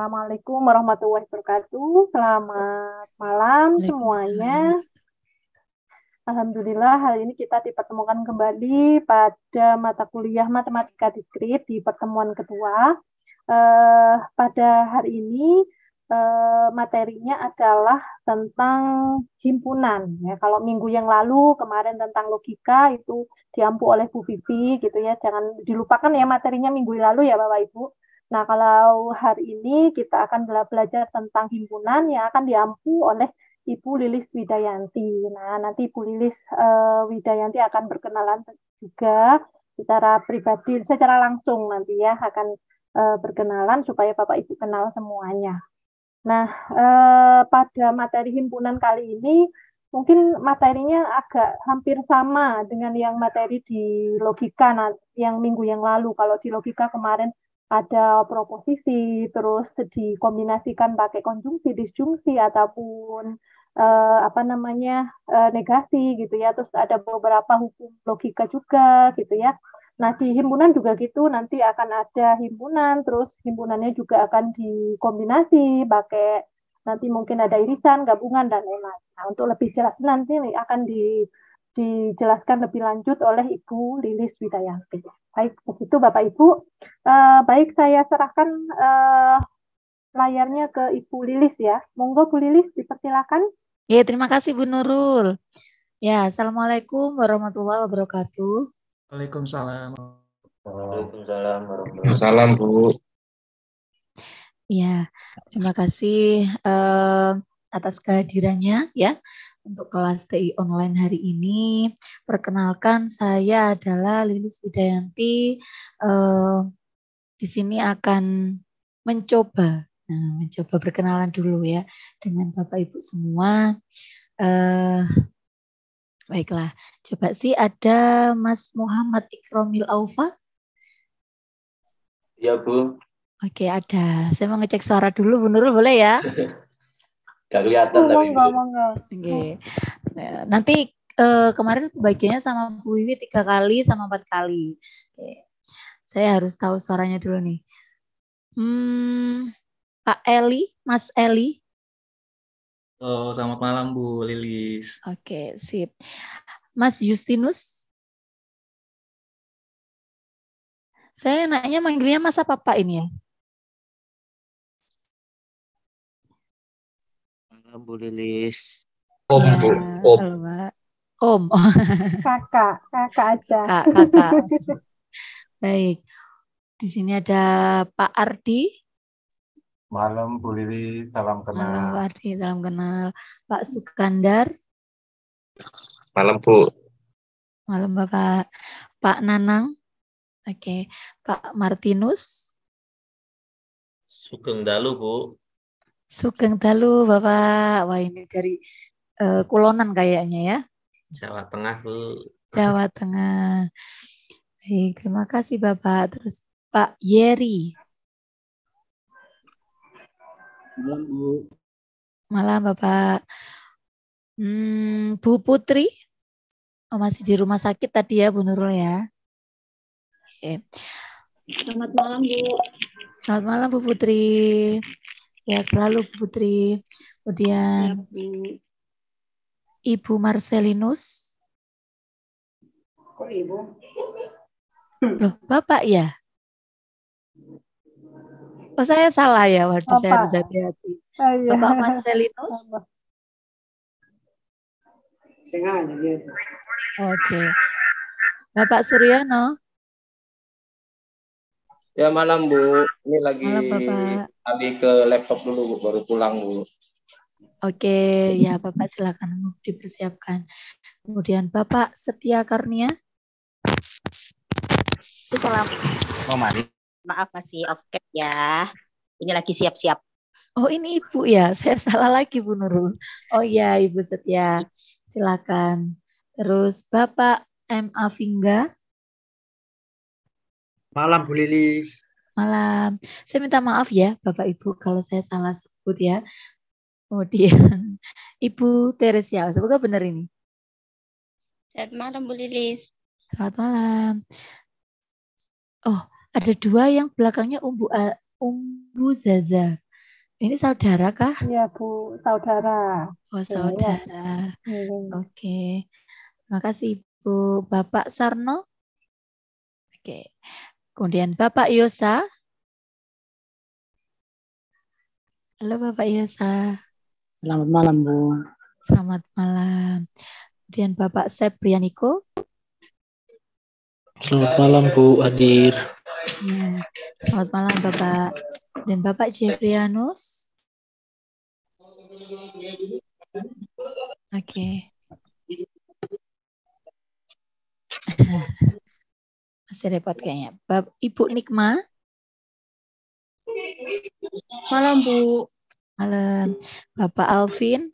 Assalamualaikum warahmatullahi wabarakatuh. Selamat malam semuanya. Waalaikumsalam. Alhamdulillah hari ini kita dipertemukan kembali pada mata kuliah Matematika Diskrit di pertemuan kedua. Pada hari ini materinya adalah tentang himpunan. Ya, kalau minggu yang lalu kemarin tentang logika itu diampu oleh Bu Vivi gitu ya. Jangan dilupakan ya materinya minggu lalu ya Bapak Ibu. Nah, kalau hari ini kita akan belajar tentang himpunan yang akan diampu oleh Ibu Lilis Widayanti. Nah, nanti Ibu Lilis Widayanti akan berkenalan juga secara pribadi, secara langsung nanti ya akan berkenalan supaya Bapak Ibu kenal semuanya. Nah, pada materi himpunan kali ini mungkin materinya agak hampir sama dengan yang materi di logika yang minggu yang lalu. Kalau di logika kemarin ada proposisi, terus dikombinasikan pakai konjungsi, disjungsi, ataupun negasi gitu ya. Terus ada beberapa hukum logika juga gitu ya. Nah, di himpunan juga gitu, nanti akan ada himpunan, terus himpunannya juga akan dikombinasi, pakai nanti mungkin ada irisan, gabungan, dan lain-lain. Nah, untuk lebih jelas nanti akan dijelaskan lebih lanjut oleh Ibu Lilis Widayanti. Baik, begitu Bapak Ibu. Baik, saya serahkan layarnya ke Ibu Lilis ya. Monggo Bu Lilis, dipersilakan. Ya, terima kasih Bu Nurul. Ya, Assalamualaikum warahmatullahi wabarakatuh. Waalaikumsalam. Waalaikumsalam warahmatullahi wabarakatuh. Bu. Ya, terima kasih atas kehadirannya ya untuk kelas TI online hari ini. Perkenalkan, saya adalah Lilis Widayanti. Di sini akan mencoba berkenalan dulu ya dengan Bapak Ibu semua. Baiklah, coba sih ada Mas Muhammad Ikromil Aufa. Ya Bu. Oke, ada. Saya mau ngecek suara dulu, Bu Nurul, boleh ya? Gak kelihatan tapi Bu. Oke. Nanti kemarin bagiannya sama Bu Wiwi 3 kali sama 4 kali. Oke. Saya harus tahu suaranya dulu nih. Pak Eli, Mas Eli. Oh, selamat malam Bu Lilis. Oke, sip. Mas Justinus. Saya nanya manggilnya Mas apa Pak ini ya? Malam Bu Lilis. Om, ya, Bu. Om. Halo, Pak. Om. Kakak aja. Kakak. Baik. Di sini ada Pak Ardi. Malam Bu Lili, salam kenal. Malam Pak Ardi, salam kenal. Pak Sukandar. Malam Bu. Malam Bapak. Pak Nanang. Oke. Pak Martinus. Sugeng Dalu Bu. Sugeng Dalu Bapak. Wah ini dari Kulonan kayaknya ya. Jawa Tengah Bu. Jawa Tengah. Baik, terima kasih Bapak. Terus Pak Yeri. Malam Bu. Malam Bapak. Bu Putri. Oh, masih di rumah sakit tadi ya Bu Nurul ya. Oke. Selamat malam Bu. Selamat malam Bu Putri. Sehat selalu Bu Putri. Kemudian ya, Bu. Ibu Marcelinus. Kok Ibu? Loh, Bapak ya? Oh, saya salah ya. Waduh, saya harus hati-hati. Iya. Bapak Marcelinus. Oke. Bapak Suryono. Ya malam Bu. Ini lagi malam, Bapak. ke laptop dulu Bu, baru pulang Bu. Oke, ya Bapak silakan dipersiapkan. Kemudian Bapak Setia Karnia. Oh, mari. Maaf masih off cam ya. Ini lagi siap-siap. Oh ini Ibu ya, saya salah lagi Bu Nurul. Oh iya Ibu Setia, silakan. Terus Bapak M.A. Vingga. Malam Bu Lilis. Malam. Saya minta maaf ya Bapak Ibu kalau saya salah sebut ya. Kemudian Ibu Teresia, semoga benar ini. Selamat malam Bu Lilis. Selamat malam. Oh, ada 2 yang belakangnya Umbu Zaza. Ini saudara kah? Iya, Bu, saudara. Oh, saudara. Oke. Terima kasih, Ibu. Bapak Sarno. Oke. Kemudian Bapak Yosa. Halo, Bapak Yosa. Selamat malam, Bu. Selamat malam. Kemudian Bapak Seprianiko. Selamat malam, Bu, hadir. Ya. Selamat malam, Bapak. Dan Bapak Jeffrianus. Oke. Masih repot kayaknya. Ibu Nikma. Malam, Bu. Malam. Bapak Alvin.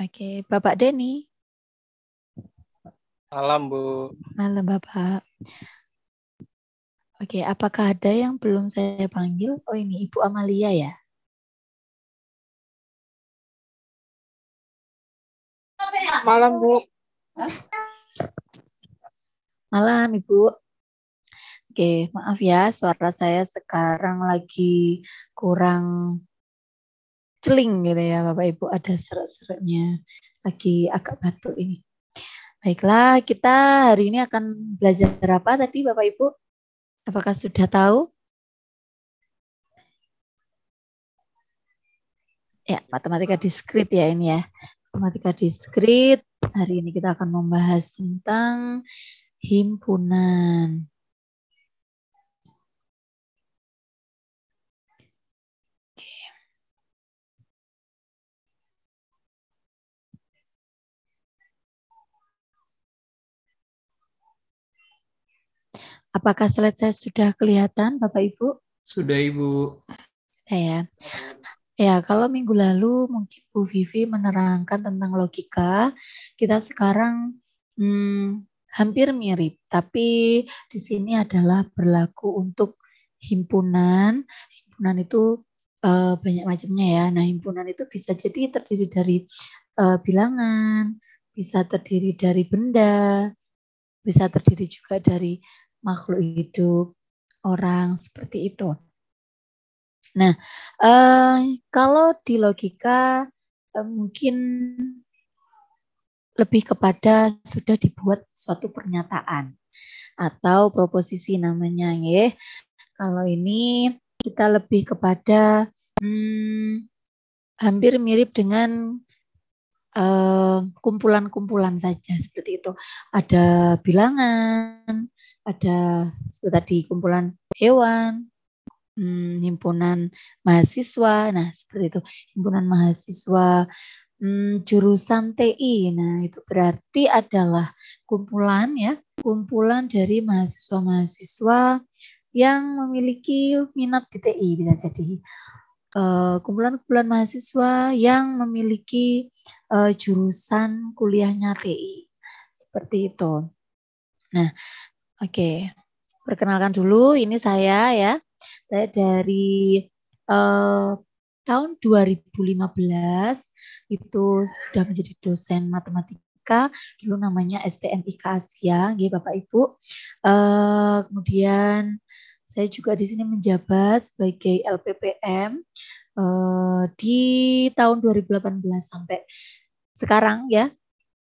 Oke, Bapak Denny. Malam, Bu. Malam, Bapak. Oke, apakah ada yang belum saya panggil? Oh, ini Ibu Amalia ya? Malam, Bu. Malam, Ibu. Oke, maaf ya, suara saya sekarang lagi kurang celing gitu ya, Bapak Ibu. Ada seret-seretnya, lagi agak batuk ini. Baiklah, kita hari ini akan belajar apa tadi, Bapak Ibu? Apakah sudah tahu? Ya, matematika diskrit ya ini ya. Matematika diskrit, hari ini kita akan membahas tentang himpunan. Apakah slide saya sudah kelihatan, Bapak Ibu? Sudah, Ibu. Ya. Ya, kalau minggu lalu mungkin Bu Vivi menerangkan tentang logika, kita sekarang hampir mirip, tapi di sini adalah berlaku untuk himpunan. Himpunan itu banyak macamnya ya. Nah, himpunan itu bisa jadi terdiri dari bilangan, bisa terdiri dari benda, bisa terdiri juga dari makhluk hidup, orang, seperti itu. Nah, kalau di logika mungkin lebih kepada sudah dibuat suatu pernyataan atau proposisi namanya ya. Kalau ini kita lebih kepada hampir mirip dengan kumpulan-kumpulan saja seperti itu. Ada bilangan, ada seperti tadi kumpulan hewan, himpunan mahasiswa, nah seperti itu, himpunan mahasiswa, jurusan TI, nah itu berarti adalah kumpulan ya, kumpulan dari mahasiswa-mahasiswa yang memiliki minat di TI bisa jadi. Kumpulan-kumpulan mahasiswa yang memiliki jurusan kuliahnya TI. Seperti itu. Nah, oke. Perkenalkan dulu, ini saya ya. Saya dari tahun 2015 itu sudah menjadi dosen matematika. Dulu namanya STMIK Asia, ya Bapak Ibu. Kemudian saya juga di sini menjabat sebagai LPPM di tahun 2018 sampai sekarang ya,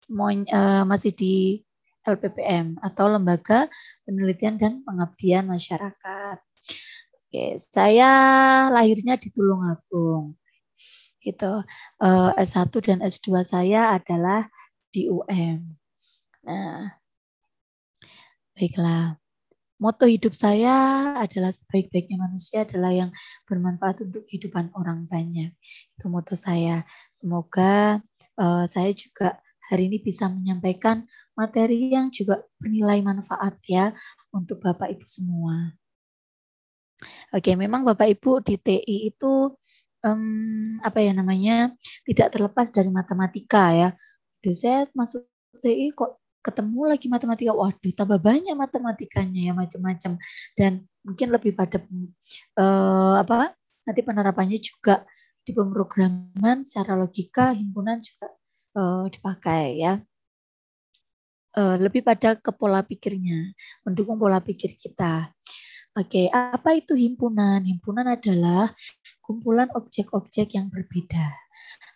semuanya masih di LPPM atau Lembaga Penelitian dan Pengabdian Masyarakat. Oke, saya lahirnya di Tulungagung. Gitu. S1 dan S2 saya adalah di UM. Nah, baiklah. Moto hidup saya adalah sebaik-baiknya manusia adalah yang bermanfaat untuk kehidupan orang banyak. Itu moto saya. Semoga saya juga hari ini bisa menyampaikan materi yang juga bernilai manfaat ya untuk Bapak Ibu semua. Oke, memang Bapak Ibu di TI itu tidak terlepas dari matematika ya. Saya masuk TI kok ketemu lagi matematika, waduh tambah banyak matematikanya ya macam-macam, dan mungkin lebih pada nanti penerapannya juga di pemrograman secara logika himpunan juga dipakai ya. lebih pada ke pola pikirnya, mendukung pola pikir kita. Oke, apa itu himpunan? Himpunan adalah kumpulan objek-objek yang berbeda.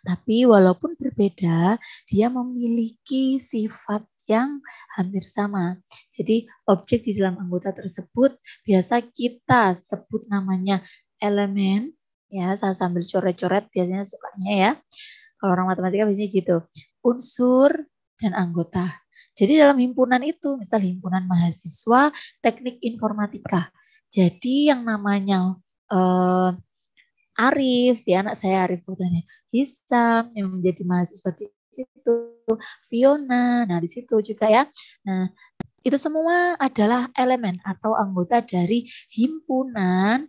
Tapi walaupun berbeda, dia memiliki sifat yang hampir sama. Jadi objek di dalam anggota tersebut biasa kita sebut namanya elemen. Ya, saya sambil coret-coret biasanya sukanya ya. Kalau orang matematika biasanya gitu. Unsur dan anggota. Jadi dalam himpunan itu, misal himpunan mahasiswa teknik informatika. Jadi yang namanya Arif, ya anak saya Arif putranya, Hisam yang menjadi mahasiswa di situ, Fiona, nah di situ juga ya. Nah itu semua adalah elemen atau anggota dari himpunan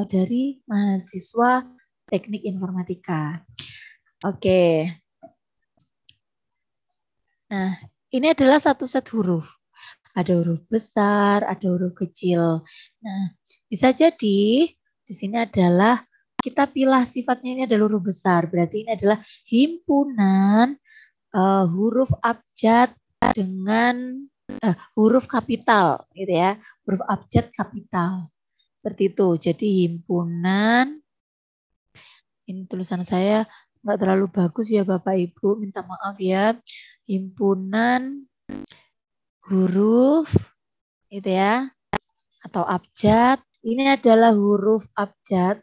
dari mahasiswa teknik informatika. Oke. Nah, ini adalah satu set huruf. Ada huruf besar, ada huruf kecil. Nah, bisa jadi di sini adalah kita pilih sifatnya ini adalah huruf besar. Berarti ini adalah himpunan huruf abjad dengan huruf kapital, gitu ya. Huruf abjad kapital. Seperti itu. Jadi himpunan, ini tulisan saya nggak terlalu bagus ya Bapak Ibu, minta maaf ya. Himpunan huruf itu ya, atau abjad. Ini adalah huruf abjad,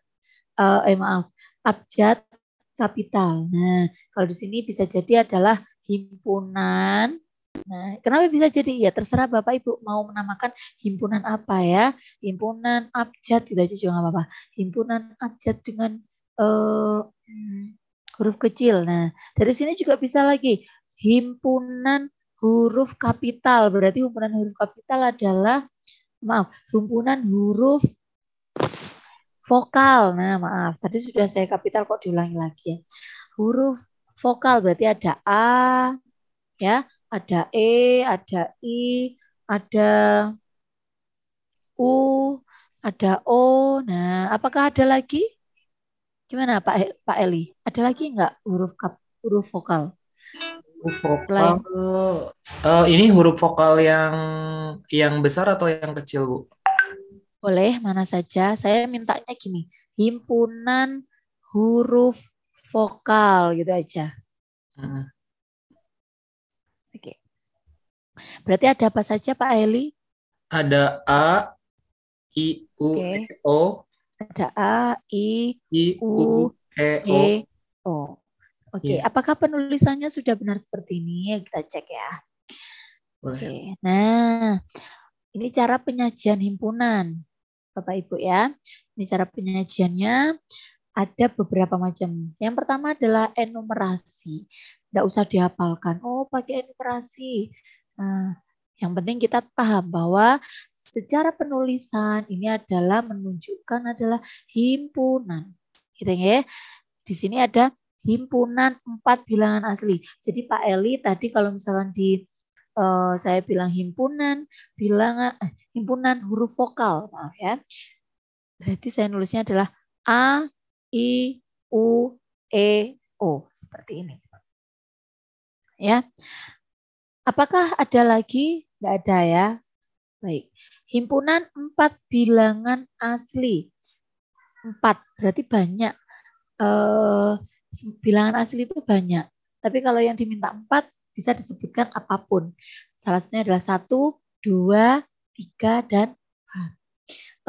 abjad kapital. Nah, kalau di sini bisa jadi adalah himpunan. Nah, kenapa bisa jadi? Ya terserah Bapak Ibu mau menamakan himpunan apa ya. Himpunan abjad gitu aja juga nggak apa-apa. Himpunan abjad dengan huruf kecil. Nah, dari sini juga bisa lagi himpunan huruf kapital. Berarti himpunan huruf kapital adalah, himpunan huruf vokal. Nah, maaf, tadi sudah saya kapital kok diulangi lagi ya. Huruf vokal berarti ada A, ya, ada E, ada I, ada U, ada O. Nah, apakah ada lagi? Gimana Pak Eli? Ada lagi enggak huruf vokal? Huruf vokal, ini huruf vokal yang besar atau yang kecil, Bu? Boleh, mana saja. Saya mintanya gini, himpunan huruf vokal gitu aja. Oke. Berarti ada apa saja Pak Eli? Ada A, I, U, E, O. Ada A, I, U, E, O. Oke, apakah penulisannya sudah benar seperti ini? Kita cek ya. Oke, nah ini cara penyajian himpunan, Bapak Ibu ya. Ini cara penyajiannya ada beberapa macam. Yang pertama adalah enumerasi. Tidak usah dihafalkan. Oh, pakai enumerasi. Nah, yang penting kita paham bahwa secara penulisan ini adalah menunjukkan adalah himpunan. Gitu ya. Di sini ada himpunan 4 bilangan asli. Jadi Pak Eli tadi kalau misalkan saya bilang himpunan huruf vokal, maaf ya. Berarti saya nulisnya adalah A, I, U, E, O seperti ini. Ya. Apakah ada lagi? Tidak ada ya. Baik. Himpunan 4 bilangan asli. 4 berarti banyak. Bilangan asli itu banyak. Tapi kalau yang diminta 4 bisa disebutkan apapun. Salah satunya adalah 1, 2, 3, dan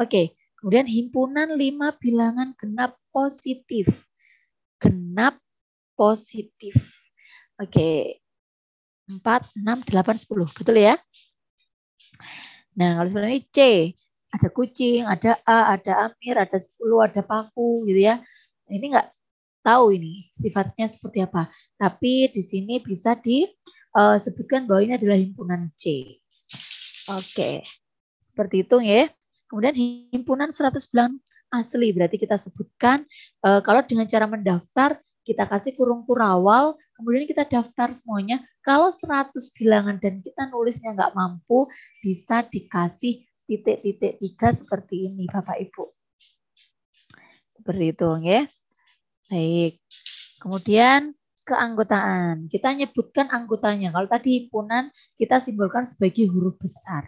4. Oke. Kemudian himpunan 5 bilangan genap positif. Genap positif. Oke. 4, 6, 8, 10. Betul ya? Nah, kalau sebenarnya C. Ada kucing, ada A, ada Amir, ada 10, ada paku gitu ya. Ini enggak tahu ini sifatnya seperti apa. Tapi di sini bisa disebutkan bahwa ini adalah himpunan C. Oke. Seperti itu ya. Kemudian himpunan 100 bilangan asli. Berarti kita sebutkan kalau dengan cara mendaftar, kita kasih kurung kurawal, kemudian kita daftar semuanya. Kalau 100 bilangan dan kita nulisnya nggak mampu, bisa dikasih titik-titik 3 seperti ini Bapak Ibu. Seperti itu ya. Baik. Kemudian keanggotaan. Kita nyebutkan anggotanya. Kalau tadi himpunan kita simbolkan sebagai huruf besar.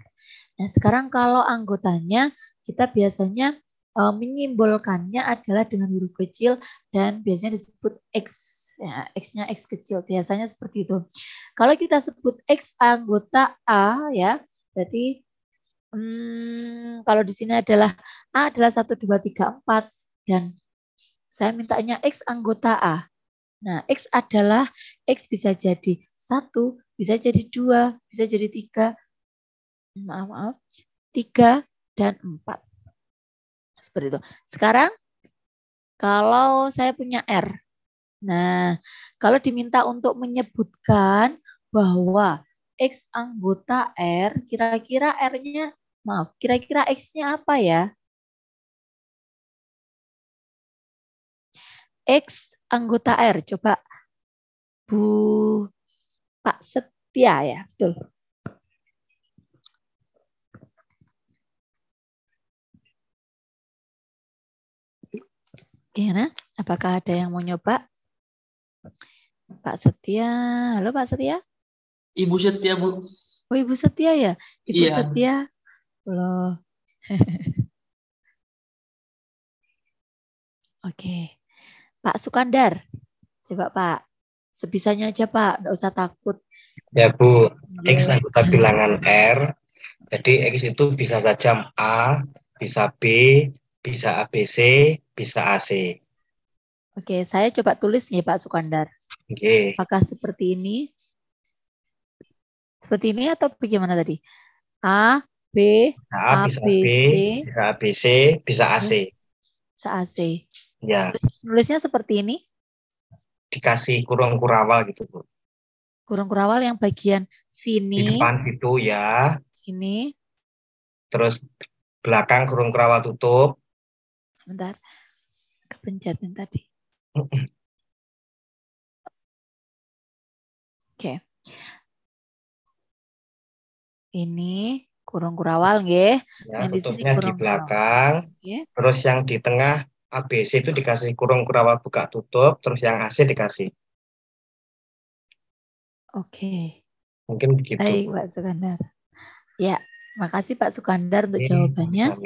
Nah, sekarang kalau anggotanya kita biasanya menyimbolkannya adalah dengan huruf kecil dan biasanya disebut X. Ya, X-nya X kecil. Biasanya seperti itu. Kalau kita sebut X anggota A ya, berarti kalau di sini adalah A adalah 1, 2, 3, 4 dan saya mintanya X anggota A. Nah, X adalah X bisa jadi 1, bisa jadi 2, bisa jadi 3. Maaf, 3 dan 4. Seperti itu. Sekarang kalau saya punya R. Nah, kalau diminta untuk menyebutkan bahwa X anggota R, kira-kira R-nya, maaf, kira-kira X-nya apa ya? X anggota R, coba Bu Pak Setia ya, betul. Gimana? Apakah ada yang mau nyoba? Pak Setia, halo Pak Setia. Ibu Setia, Bu. Oh, Ibu Setia ya? Ibu Iya. Setia. Loh. Oke. Pak Sukandar. Coba Pak. Sebisanya aja Pak, enggak usah takut. Ya Bu, X anggota bilangan R. Jadi X itu bisa saja A, bisa B, bisa ABC, bisa AC. Oke, saya coba tulis nih Pak Sukandar. Oke. Apakah seperti ini? Seperti ini atau bagaimana tadi? A, B, A, bisa B, bisa ABC, bisa AC. Bisa AC. Ya. Nulisnya seperti ini? Dikasih kurung kurawal gitu Bu. Kurung kurawal yang bagian sini. Di depan itu ya. Sini. Terus belakang kurung kurawal tutup. Sebentar. Kepencetin tadi. Oke. Ini kurung kurawal nggih. Ya, yang di sini kurung di belakang. Okay. Terus yang di tengah ABC itu dikasih kurung kurawal buka tutup, terus yang AC dikasih. Oke. Mungkin begitu. Baik, Pak Sukandar. Ya, makasih Pak Sukandar untuk jawabannya.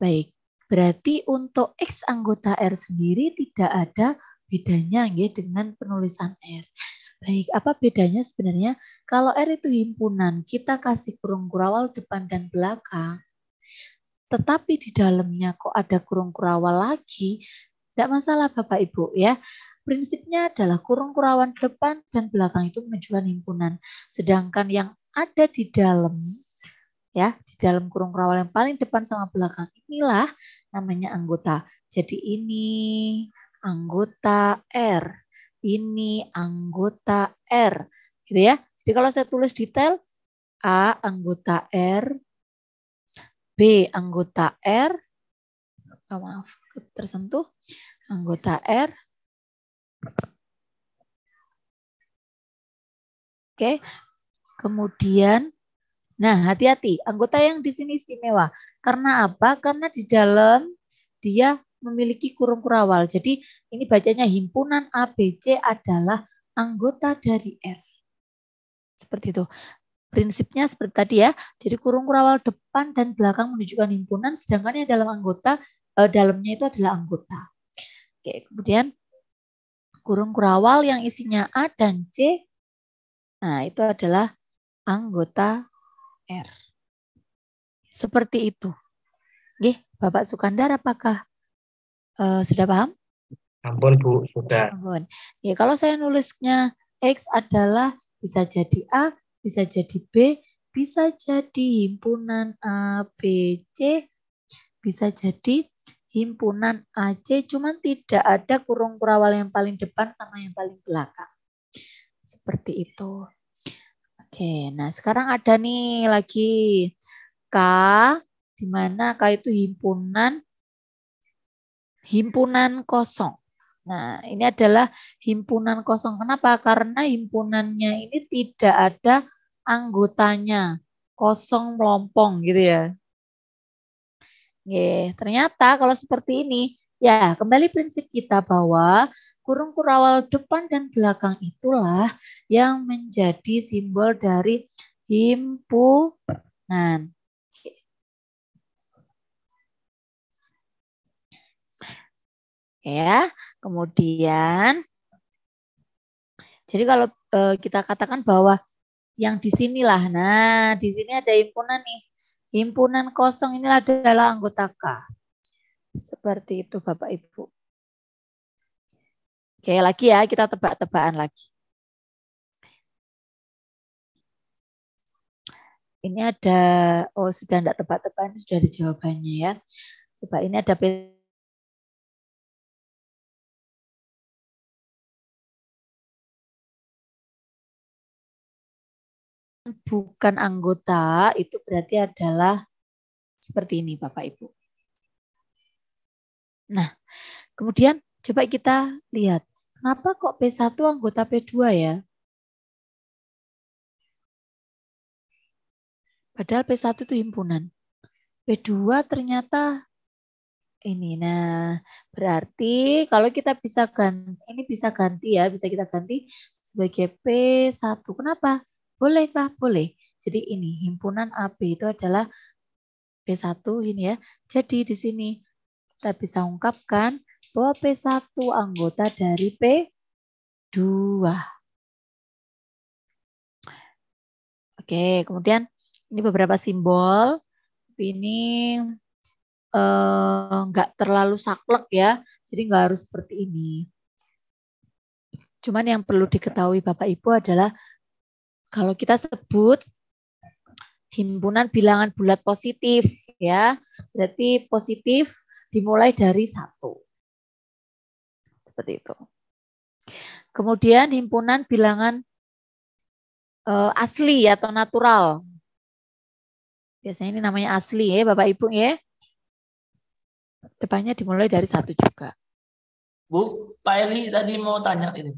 Baik. Berarti untuk X anggota R sendiri tidak ada bedanya nggih dengan penulisan R. Baik, apa bedanya sebenarnya? Kalau R itu himpunan, kita kasih kurung kurawal depan dan belakang. Tetapi di dalamnya kok ada kurung kurawal lagi, tidak masalah Bapak Ibu ya. Prinsipnya adalah kurung kurawal depan dan belakang itu menunjukkan himpunan. Sedangkan yang ada di dalam, ya di dalam kurung kurawal yang paling depan sama belakang inilah namanya anggota. Jadi ini anggota R. Ini anggota R, gitu ya. Jadi kalau saya tulis detail, A anggota R, B anggota R, oh, maaf tersentuh, anggota R. Oke, kemudian, nah hati-hati, anggota yang di sini istimewa. Karena apa? Karena di dalam dia memiliki kurung kurawal. Jadi ini bacanya himpunan ABC adalah anggota dari R. Seperti itu. Prinsipnya seperti tadi ya. Jadi kurung kurawal depan dan belakang menunjukkan himpunan, sedangkan yang dalam anggota dalamnya itu adalah anggota. Oke, kemudian kurung kurawal yang isinya A dan C, nah itu adalah anggota R. Seperti itu. Oke, Bapak Sukandar apakah sudah paham? Ampun Bu, sudah. Ampun. Ya, kalau saya nulisnya X adalah bisa jadi A, bisa jadi B, bisa jadi himpunan A, B, C, bisa jadi himpunan AC, cuman tidak ada kurung kurawal yang paling depan sama yang paling belakang. Seperti itu. Oke, nah sekarang ada nih lagi K, di mana K itu himpunan kosong. Nah, ini adalah himpunan kosong. Kenapa? Karena himpunannya ini tidak ada anggotanya. Kosong melompong gitu ya. Ternyata kalau seperti ini, ya kembali prinsip kita bahwa kurung kurawal depan dan belakang itulah yang menjadi simbol dari himpunan. Ya, kemudian jadi kalau kita katakan bahwa yang di sinilah, nah di sini ada himpunan nih, himpunan kosong inilah adalah anggota K. Seperti itu Bapak Ibu. Oke, lagi ya, kita tebak-tebakan lagi. Ini ada, oh sudah enggak tebak-tebakan, sudah ada jawabannya ya. Coba ini ada bukan anggota, itu berarti adalah seperti ini Bapak Ibu. Nah, kemudian coba kita lihat, kenapa kok P1 anggota P2 ya? Padahal P1 itu himpunan. P2 ternyata ini. Nah, berarti kalau kita bisa ganti, ini bisa ganti ya, bisa kita ganti sebagai P1. Kenapa? Bolehkah? Boleh. Jadi ini himpunan AB itu adalah P1 ini ya. Jadi di sini kita bisa ungkapkan bahwa P1 anggota dari P2. Oke, kemudian ini beberapa simbol. Ini nggak terlalu saklek ya. Jadi nggak harus seperti ini. Cuman yang perlu diketahui Bapak Ibu adalah kalau kita sebut himpunan bilangan bulat positif ya, berarti positif dimulai dari 1. Seperti itu. Kemudian himpunan bilangan asli atau natural. Biasanya ini namanya asli ya Bapak Ibu ya. Depannya dimulai dari 1 juga. Bu, Pak Eli tadi mau tanya ini.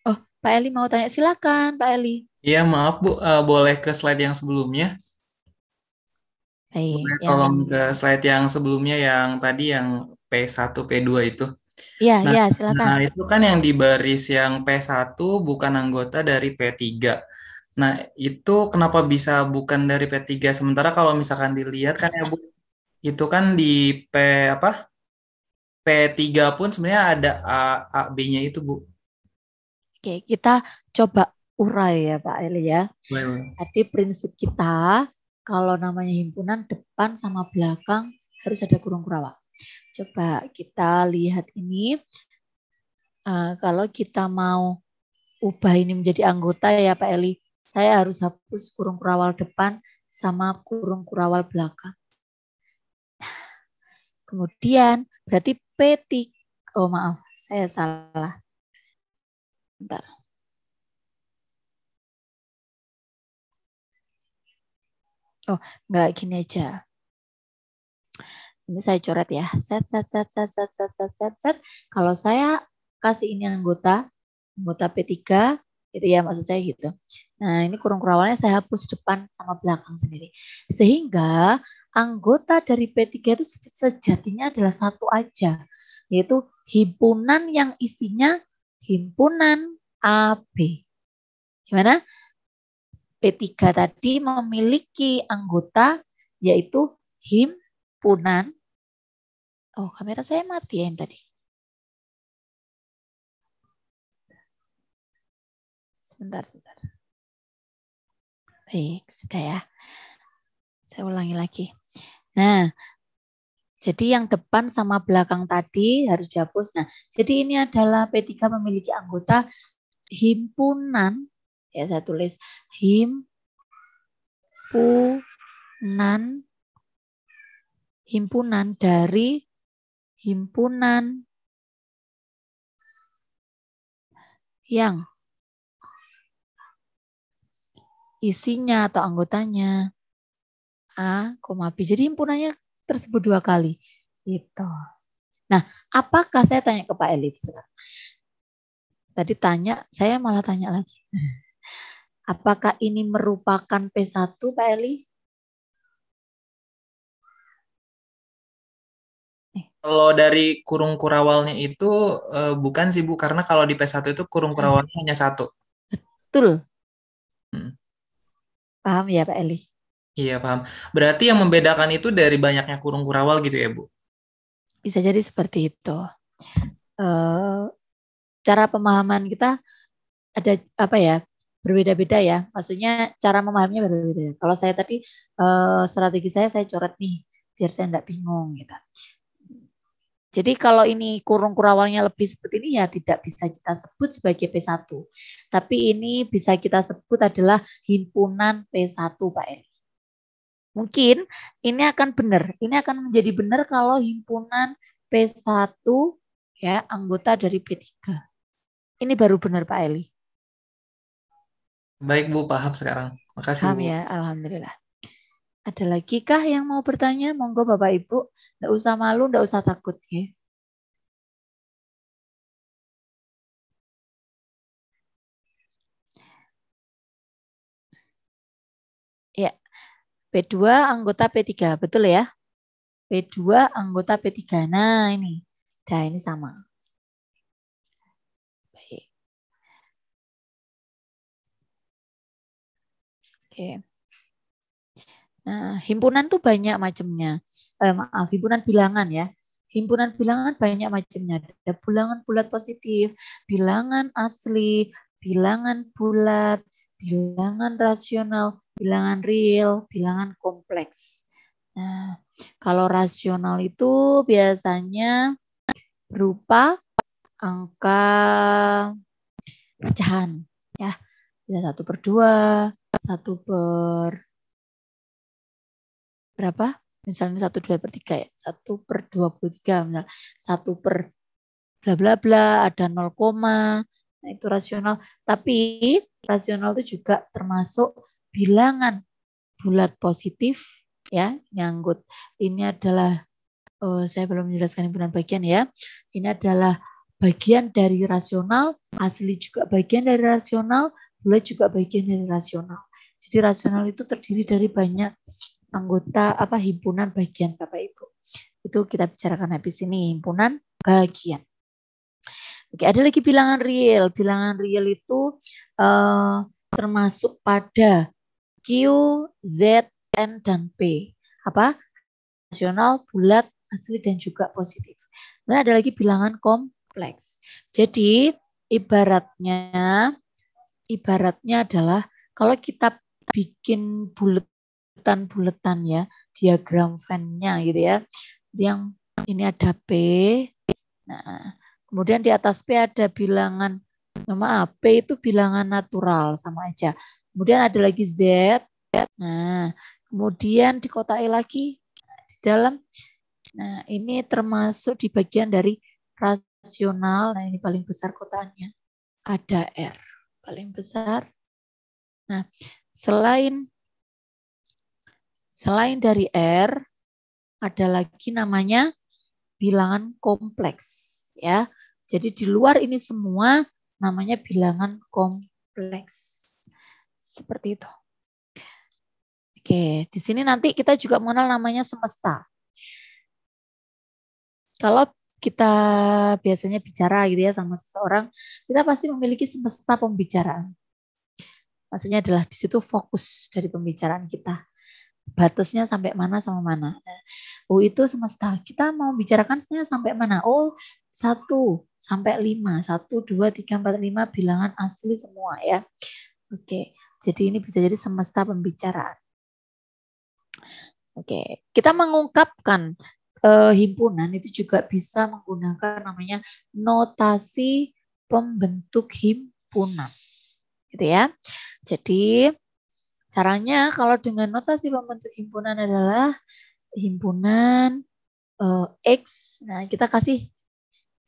Oh, Pak Eli mau tanya, silakan Pak Eli. Iya, maaf Bu, boleh ke slide yang sebelumnya? Boleh tolong ke slide yang sebelumnya yang tadi yang P1, P2 itu. Iya, Nah, iya, silakan. Nah, itu kan yang di baris yang P1 bukan anggota dari P3. Nah, itu kenapa bisa bukan dari P3? Sementara kalau misalkan dilihat kan ya Bu, itu kan di P3 pun sebenarnya ada A B-nya itu Bu. Oke, kita coba urai ya Pak Eli ya. Boleh. Tadi prinsip kita kalau namanya himpunan depan sama belakang harus ada kurung kurawal. Coba kita lihat ini. Kalau kita mau ubah ini menjadi anggota ya Pak Eli, saya harus hapus kurung kurawal depan sama kurung kurawal belakang. Kemudian berarti P3, oh maaf, saya salah. Bentar. Oh, enggak, gini aja. Ini saya coret ya. Set. Kalau saya kasih ini anggota P3, itu ya maksud saya gitu. Nah, ini kurung kurawalnya saya hapus depan sama belakang sendiri. Sehingga anggota dari P3 itu sejatinya adalah satu aja, yaitu himpunan yang isinya himpunan AB. Gimana? P3 tadi memiliki anggota yaitu himpunan. Oh, kamera saya mati ya yang tadi. Sebentar. Baik, sudah ya. Saya ulangi lagi. Nah, jadi yang depan sama belakang tadi harus dihapus. Nah, jadi ini adalah P3 memiliki anggota himpunan. Ya, saya tulis himpunan dari himpunan yang isinya atau anggotanya A, B. Jadi himpunannya tersebut 2 kali. Gitu. Nah, apakah saya tanya ke Pak Eli sekarang? Tadi tanya, saya malah tanya lagi. Apakah ini merupakan P1 Pak Eli? Kalau dari kurung kurawalnya itu bukan sih Bu, karena kalau di P1 itu kurung kurawalnya hanya satu. Betul. Hmm. Paham ya Pak Eli? Iya paham. Berarti yang membedakan itu dari banyaknya kurung kurawal gitu ya Bu? Bisa jadi seperti itu. Cara pemahaman kita ada apa ya? Berbeda-beda ya. Maksudnya cara memahaminya berbeda-beda. Kalau saya tadi strategi saya coret nih biar saya enggak bingung gitu. Jadi kalau ini kurung kurawalnya lebih seperti ini ya tidak bisa kita sebut sebagai P1. Tapi ini bisa kita sebut adalah himpunan P1 Pak Eli. Mungkin ini akan benar. Ini akan menjadi benar kalau himpunan P1 ya anggota dari P3. Ini baru benar Pak Eli. Baik Bu, paham sekarang. Makasih Paham Bu. ya, alhamdulillah. Ada lagi kah yang mau bertanya? Monggo Bapak Ibu, enggak usah malu, enggak usah takut ya. Ya, P2 anggota P3, betul ya? P2 anggota P3. Nah, ini. Nah, ini sama. Baik. Oke. Nah, himpunan tuh banyak macamnya. Maaf, himpunan bilangan ya. Himpunan bilangan banyak macamnya. Ada bilangan bulat positif, bilangan asli, bilangan bulat, bilangan rasional, bilangan real, bilangan kompleks. Nah, kalau rasional itu biasanya berupa angka pecahan. Ya, bisa 1/2, 1/, berapa? Misalnya 1/2/3 ya. 1/23 misal. 1/, bla bla bla, ada 0, nah itu rasional. Tapi rasional itu juga termasuk bilangan bulat positif ya, nyangkut. Ini adalah saya belum menjelaskan himpunan bagian ya. Ini adalah bagian dari rasional, asli juga bagian dari rasional, bulat juga bagian dari rasional. Jadi rasional itu terdiri dari banyak anggota himpunan bagian Bapak Ibu. Itu kita bicarakan habis ini, himpunan bagian. Oke, ada lagi bilangan real. Bilangan real itu termasuk pada Q, Z, N, dan P. Apa? Rasional, bulat, asli, dan juga positif. Dan ada lagi bilangan kompleks. Jadi ibaratnya adalah kalau kita bikin buletan ya, diagram Venn-nya gitu ya. Yang ini ada P. Nah, kemudian di atas P ada bilangan, maaf, P itu bilangan natural sama aja. Kemudian ada lagi Z. Nah, kemudian dikotai lagi di dalam. Nah, ini termasuk di bagian dari rasional. Nah, ini paling besar kotaannya. Ada R, paling besar. Nah, selain dari R, ada lagi namanya bilangan kompleks. Ya, jadi di luar ini semua namanya bilangan kompleks. Seperti itu. Oke, di sini nanti kita juga mengenal namanya semesta. Kalau kita biasanya bicara gitu ya sama seseorang, kita pasti memiliki semesta pembicaraan. Maksudnya adalah di situ fokus dari pembicaraan kita. Batasnya sampai mana sama mana. Oh itu semesta. Kita mau bicarakan sampai mana? Oh 1 sampai 5. 1, 2, 3, 4, 5 bilangan asli semua ya. Oke. Jadi ini bisa jadi semesta pembicaraan. Oke. Kita mengungkapkan himpunan itu juga bisa menggunakan namanya notasi pembentuk himpunan. Gitu ya. Jadi caranya kalau dengan notasi pembentuk himpunan adalah himpunan X. Nah, kita kasih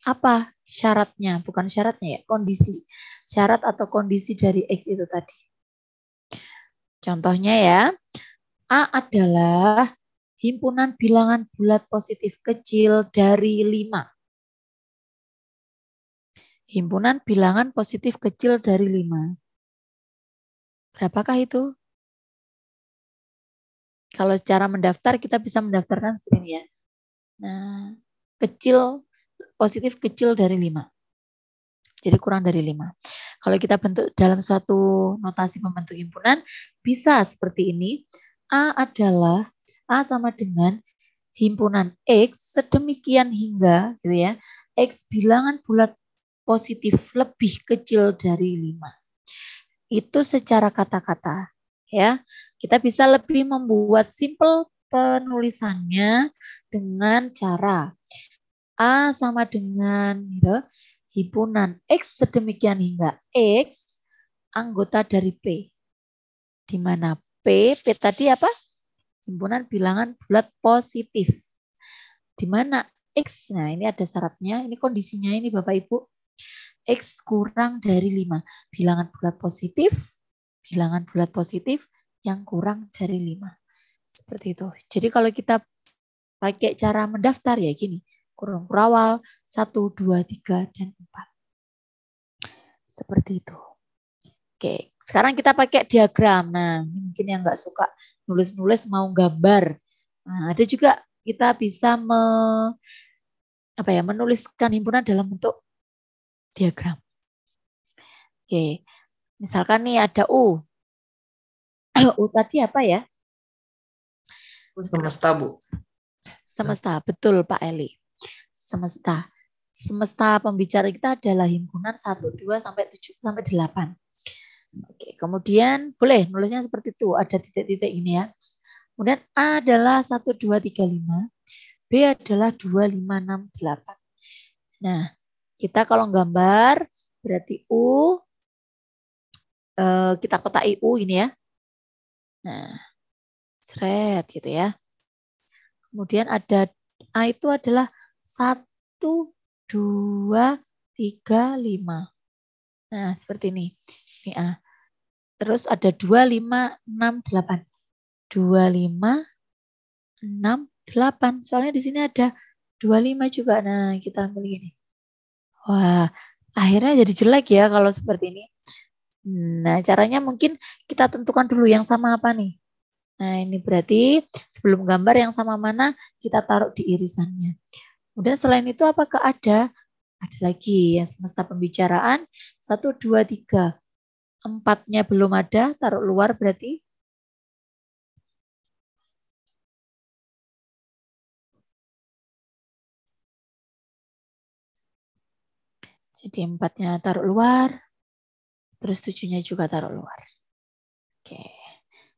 apa syaratnya? Bukan syaratnya ya, kondisi. Syarat atau kondisi dari X itu tadi. Contohnya ya, A adalah himpunan bilangan bulat positif kecil dari 5. Himpunan bilangan positif kecil dari 5. Berapakah itu? Kalau cara mendaftar, kita bisa mendaftarkan seperti ini ya. Nah, positif kecil dari 5. Jadi kurang dari 5. Kalau kita bentuk dalam suatu notasi pembentuk himpunan, bisa seperti ini. A sama dengan himpunan X sedemikian hingga gitu ya. X bilangan bulat positif lebih kecil dari 5. Itu secara kata-kata ya. Kita bisa lebih membuat simple penulisannya dengan cara A sama dengan gitu, himpunan X sedemikian hingga X anggota dari P. Di mana P tadi apa? Himpunan bilangan bulat positif. Di mana X, nah ini ada syaratnya, ini kondisinya ini Bapak Ibu. X kurang dari 5. Bilangan bulat positif yang kurang dari 5. Seperti itu. Jadi kalau kita pakai cara mendaftar ya gini. Kurung kurawal 1, 2, 3, dan 4. Seperti itu. Oke, sekarang kita pakai diagram. Nah, mungkin yang nggak suka nulis-nulis mau gambar. Nah, ada juga kita bisa menuliskan himpunan dalam bentuk diagram. Oke, misalkan nih ada U. U tadi apa ya? Semesta, Bu. Semesta, betul Pak Eli. Semesta pembicara kita adalah himpunan 1, 2, sampai 7, sampai 8. Oke, kemudian boleh nulisnya seperti itu. Ada titik-titik ini ya. Kemudian A adalah 1, 2, 3, 5. B adalah 2, 5, 6, 8. Nah, kita kalau gambar berarti U, kita kotai U ini ya. Nah, seret gitu ya. Kemudian ada A itu adalah 1, 2, 3, 5. Nah, seperti ini. Ini A. Terus ada 2, 5, 6, 8. 2, 5, 6, 8. Soalnya di sini ada 25 juga. Nah, kita ambil gini. Wah, akhirnya jadi jelek ya kalau seperti ini. Nah, caranya mungkin kita tentukan dulu yang sama apa nih. Nah, ini berarti sebelum gambar yang sama mana kita taruh di irisannya. Kemudian selain itu apakah ada lagi yang semesta pembicaraan 1, 2, 3. 4-nya belum ada, taruh luar berarti. Jadi 4-nya taruh luar, terus 7-nya juga taruh luar. Oke,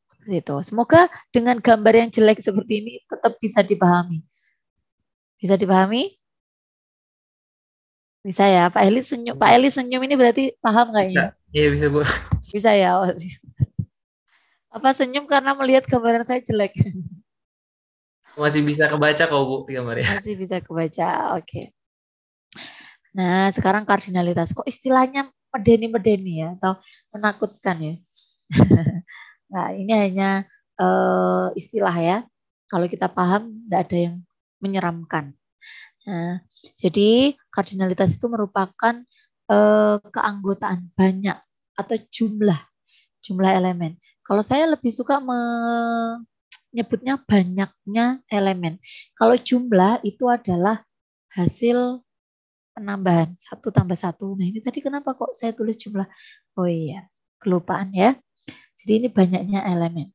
seperti itu. Semoga dengan gambar yang jelek seperti ini tetap bisa dipahami. Bisa dipahami? Bisa ya, Pak Eli senyum. Pak Eli senyum ini berarti paham kayaknya. Iya bisa Bu. Bisa ya. Apa senyum karena melihat gambaran saya jelek? Masih bisa kebaca kok Bu gambarnya. Masih bisa kebaca. Oke. Nah, sekarang kardinalitas. Kok istilahnya medeni-medeni ya atau menakutkan ya? Nah, ini hanya istilah ya. Kalau kita paham, tidak ada yang menyeramkan. Nah, jadi kardinalitas itu merupakan keanggotaan banyak atau jumlah elemen. Kalau saya lebih suka menyebutnya banyaknya elemen. Kalau jumlah itu adalah hasil penambahan 1 tambah 1. Nah, ini tadi kenapa kok saya tulis jumlah? Oh iya, kelupaan ya. Jadi ini banyaknya elemen.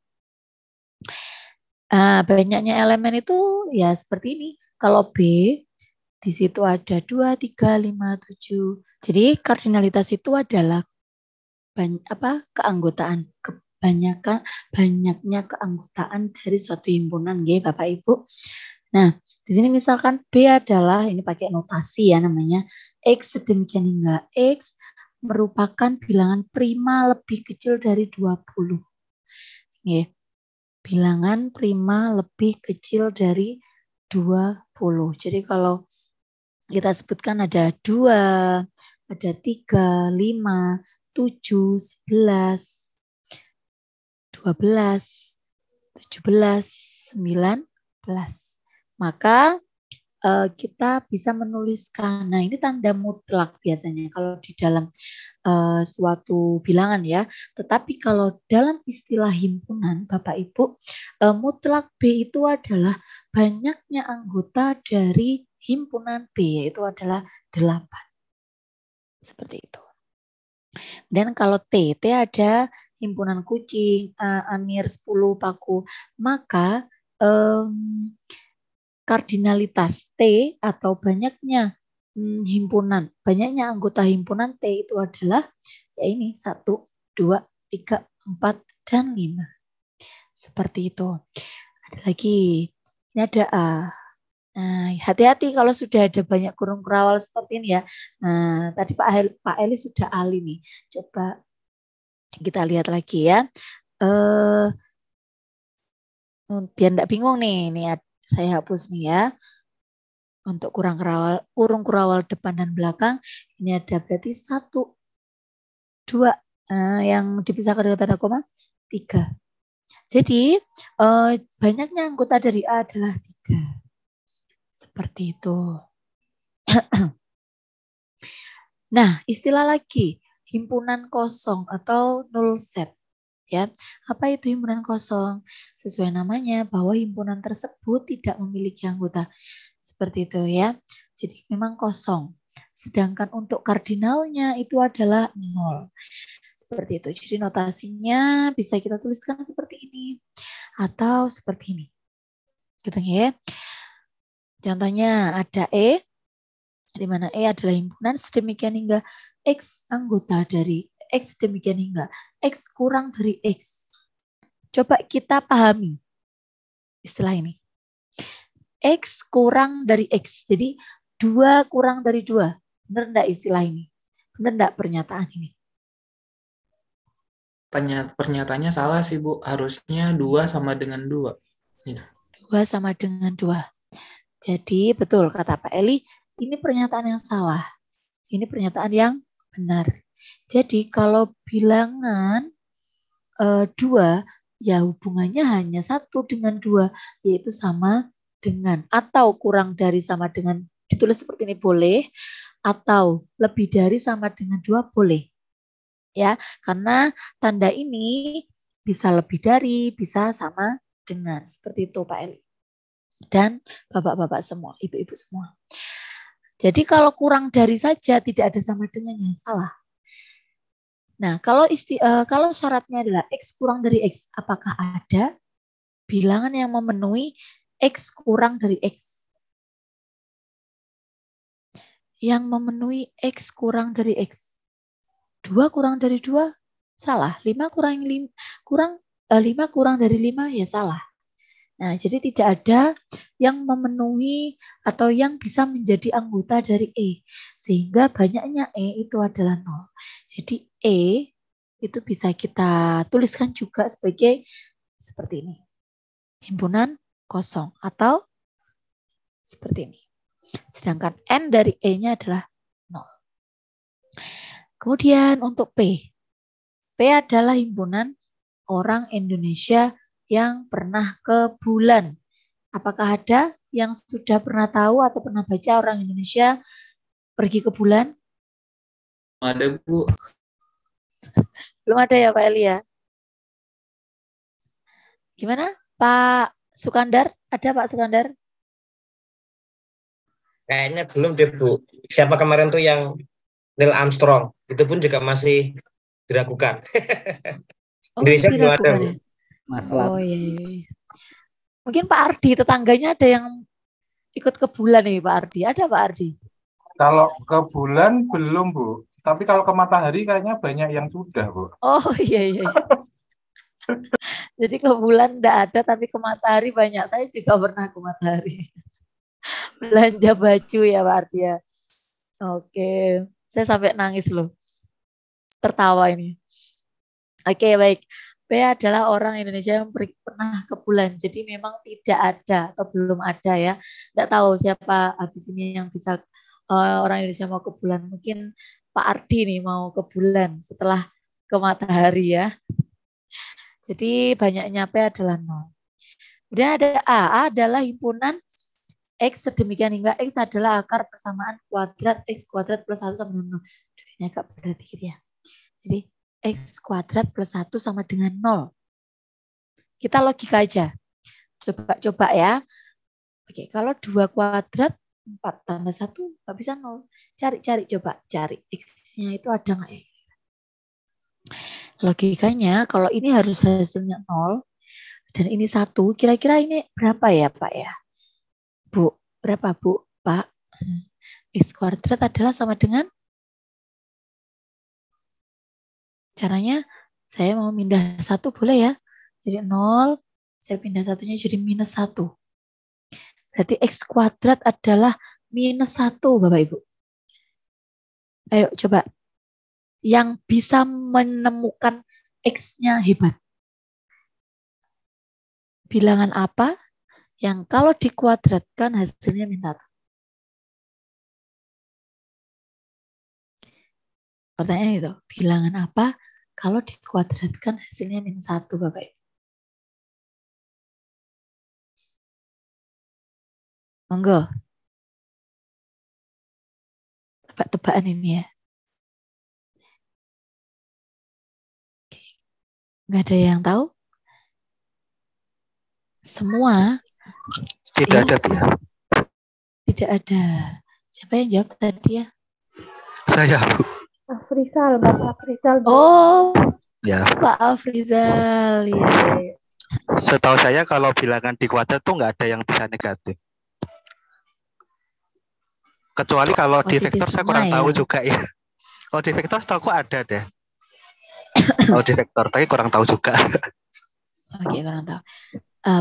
Banyaknya elemen itu ya seperti ini. Kalau B di situ ada 2, 3, 5, 7. Jadi kardinalitas itu adalah keanggotaan, banyaknya keanggotaan dari suatu himpunan, nggih Bapak Ibu. Nah, di sini misalkan B adalah ini pakai notasi ya namanya X sedemikian hingga X merupakan bilangan prima lebih kecil dari 20. Nggih. Bilangan prima lebih kecil dari 20. Jadi kalau kita sebutkan ada 2, ada 3, 5, 7, 11, 12, 17, 19. Maka kita bisa menuliskan, nah ini tanda mutlak biasanya kalau di dalam suatu bilangan ya. Tetapi kalau dalam istilah himpunan Bapak Ibu, mutlak B itu adalah banyaknya anggota dari himpunan B, yaitu adalah 8. Seperti itu. Dan kalau T ada himpunan kucing, Amir 10, Paku, maka kardinalitas T atau banyaknya banyaknya anggota himpunan T itu adalah ya ini 1, 2, 3, 4, dan 5. Seperti itu. Ada lagi. Ini ada A. Nah, hati-hati kalau sudah ada banyak kurung kurawal seperti ini ya. Nah, tadi Pak Eli sudah ahli nih. Coba kita lihat lagi ya. Biar enggak bingung nih. Ini saya hapus nih ya. Untuk kurung kurawal depan dan belakang, ini ada berarti 1, 2, yang dipisahkan dengan tanda koma 3. Jadi banyaknya anggota dari A adalah 3. Seperti itu. Nah, istilah lagi himpunan kosong atau null set. Ya, apa itu himpunan kosong? Sesuai namanya bahwa himpunan tersebut tidak memiliki anggota. Seperti itu ya. Jadi memang kosong. Sedangkan untuk kardinalnya itu adalah 0. Seperti itu. Jadi notasinya bisa kita tuliskan seperti ini atau seperti ini. Gitu ya. Contohnya ada E, di mana E adalah himpunan sedemikian hingga X anggota dari X demikian hingga X kurang dari X. Coba kita pahami istilah ini. X kurang dari X. Jadi 2 kurang dari 2. Benar enggak istilah ini? Benar enggak pernyataan ini? Pernyataannya salah sih Bu. Harusnya 2 sama dengan 2. Gitu. 2 sama dengan 2. Jadi betul kata Pak Eli, ini pernyataan yang salah. Ini pernyataan yang benar. Jadi kalau bilangan 2, ya hubungannya hanya 1 dengan 2, yaitu sama dengan atau kurang dari sama dengan, ditulis seperti ini boleh, atau lebih dari sama dengan 2 boleh. Ya, karena tanda ini bisa lebih dari, bisa sama dengan. Seperti itu Pak Eli. Dan bapak-bapak semua, ibu-ibu semua. Jadi kalau kurang dari saja tidak ada sama dengannya, salah. Nah, kalau syaratnya adalah X kurang dari X, apakah ada bilangan yang memenuhi X kurang dari X? Yang memenuhi X kurang dari X. 2 kurang dari 2, salah. 5 kurang dari 5, ya salah. Nah, jadi tidak ada yang memenuhi atau yang bisa menjadi anggota dari E. Sehingga banyaknya E itu adalah 0. Jadi E itu bisa kita tuliskan juga sebagai seperti ini. Himpunan kosong atau seperti ini. Sedangkan N dari E-nya adalah 0. Kemudian untuk P. P adalah himpunan orang Indonesia yang pernah ke bulan. Apakah ada yang sudah pernah tahu atau pernah baca orang Indonesia pergi ke bulan? Ada Bu. Belum ada ya Pak Eli ya? Gimana Pak Sukandar? Ada Pak Sukandar? Kayaknya belum deh Bu. Siapa kemarin tuh yang Neil Armstrong? Itu pun juga masih diragukan. Indonesia belum ada Bu. Oh iya. Mungkin Pak Ardi tetangganya ada yang ikut ke bulan nih Pak Ardi. Ada Pak Ardi? Kalau ke bulan belum Bu. Tapi kalau ke matahari kayaknya banyak yang sudah Bu. Oh iya. Jadi ke bulan enggak ada tapi ke matahari banyak. Saya juga pernah ke matahari. Belanja baju ya Pak Ardi ya. Oke. Saya sampai nangis loh. Tertawa ini. Oke baik. P adalah orang Indonesia yang pernah ke bulan. Jadi memang tidak ada atau belum ada ya. Tidak tahu siapa habis ini yang bisa orang Indonesia mau ke bulan. Mungkin Pak Ardi nih mau ke bulan setelah ke matahari ya. Jadi banyaknya P adalah 0. Kemudian ada A. A adalah himpunan X sedemikian hingga X adalah akar persamaan kuadrat X kuadrat plus 1 sama dengan 0. Ini agak berat dikit ya. Jadi X kuadrat plus 1 sama dengan 0. Kita logika aja. Coba ya. Oke, kalau 2 kuadrat 4 tambah 1 nggak bisa 0. Cari coba, cari X-nya itu ada nggak ya? Logikanya kalau ini harus hasilnya 0 dan ini 1, kira-kira ini berapa ya Pak ya? Bu, berapa Bu? Pak? X kuadrat adalah sama dengan, caranya saya mau pindah 1 boleh ya? Jadi 0, saya pindah satunya jadi minus 1. Berarti X kuadrat adalah minus 1 Bapak Ibu. Ayo coba. Yang bisa menemukan X-nya hebat. Bilangan apa yang kalau dikuadratkan hasilnya min 1? Pertanyaan itu, bilangan apa kalau dikuadratkan hasilnya min 1 Bapak Ibu? Monggo. Tebak-tebakan ini ya. Nggak ada yang tahu? Semua? Tidak ada, Bu. Tidak ada. Siapa yang jawab tadi ya? Saya, Bu. Afrizal, Bapak Afrizal. Oh, Ya. Pak Afrizal. Ya. Setahu saya kalau bilangan di kuadrat tuh nggak ada yang bisa negatif. Kecuali kalau di vektor saya kurang tahu juga ya. Kalau di vektor setahu ada deh. Kalau di vektor tapi kurang tahu juga. Oke, kurang tahu.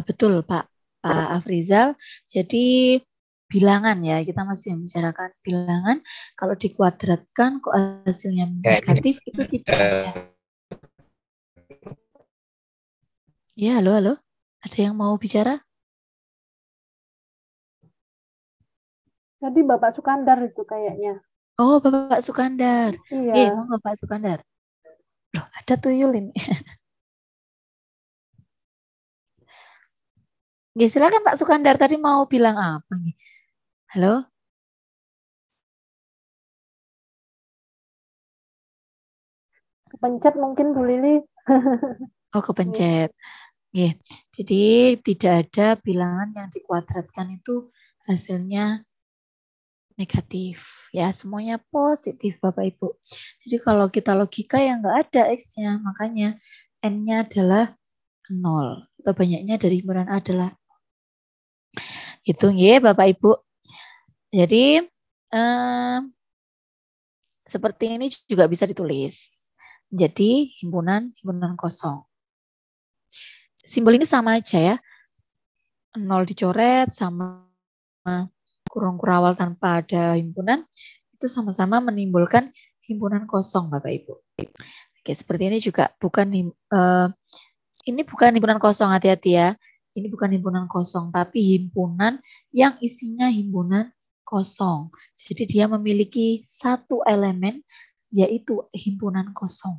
Betul Pak Afrizal. Jadi bilangan ya, kita masih membicarakan bilangan. Kalau dikuadratkan kok hasilnya negatif itu tidak ada. Ya, halo. Ada yang mau bicara? Tadi Bapak Sukandar itu kayaknya. Oh, Bapak Sukandar. Iya. Mau Bapak Sukandar. Loh, ada tuyul ini. Ya, silakan Pak Sukandar, tadi mau bilang apa nih? Halo? Kepencet mungkin Bu Lili. Oh, kepencet. Yeah. Jadi tidak ada bilangan yang dikuadratkan itu hasilnya negatif. Ya, semuanya positif Bapak Ibu. Jadi kalau kita logika ya nggak ada X-nya, makanya N-nya adalah 0. Atau banyaknya dari himpunan A adalah hitung ya Bapak Ibu. Jadi seperti ini juga bisa ditulis. Jadi himpunan kosong. Simbol ini sama aja ya. 0 dicoret sama kurung kurawal tanpa ada himpunan. Itu sama-sama menimbulkan himpunan kosong Bapak Ibu. Oke, seperti ini juga bukan ini bukan himpunan kosong, hati-hati ya. Ini bukan himpunan kosong, tapi himpunan yang isinya himpunan kosong. Jadi dia memiliki satu elemen, yaitu himpunan kosong.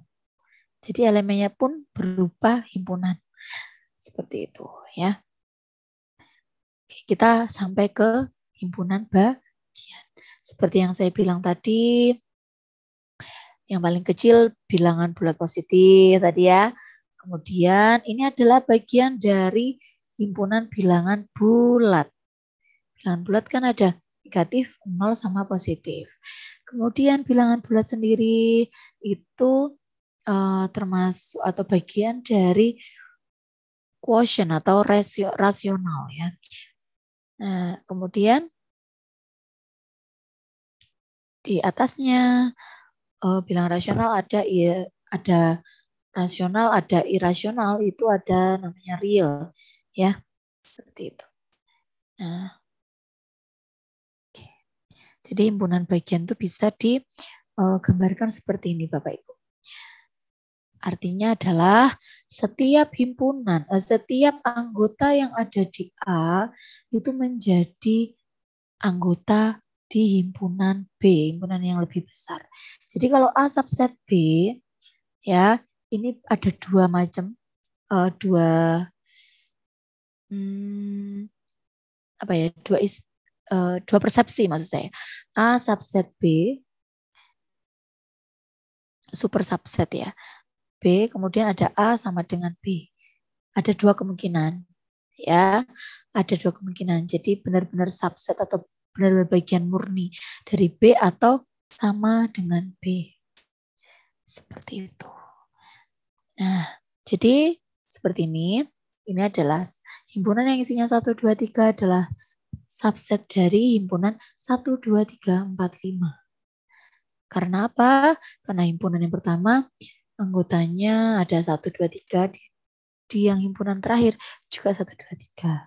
Jadi elemennya pun berupa himpunan. Seperti itu ya. Kita sampai ke himpunan bagian. Seperti yang saya bilang tadi, yang paling kecil bilangan bulat positif tadi ya. Kemudian ini adalah bagian dari himpunan bilangan bulat. Bilangan bulat kan ada negatif, 0 sama positif. Kemudian bilangan bulat sendiri itu termasuk atau bagian dari quotient atau rasional ya. Nah, kemudian di atasnya bilangan rasional ada rasional, ada irasional, itu ada namanya real ya. Seperti itu. Nah, oke. Jadi himpunan bagian itu bisa digambarkan seperti ini Bapak Ibu. Artinya adalah setiap himpunan, setiap anggota yang ada di A itu menjadi anggota di himpunan B, himpunan yang lebih besar. Jadi kalau A subset B, ya ini ada dua macam, dua persepsi maksud saya. A subset B, super subset ya. B, kemudian ada A sama dengan B. Ada dua kemungkinan. Ya, ada dua kemungkinan. Jadi benar-benar subset atau benar-benar bagian murni dari B atau sama dengan B. Seperti itu. Nah, jadi seperti ini. Ini adalah himpunan yang isinya 1, 2, 3 adalah subset dari himpunan 1, 2, 3, 4, 5. Karena apa? Karena himpunan yang pertama anggotanya ada 1, 2, 3, di yang himpunan terakhir juga 1, 2, 3.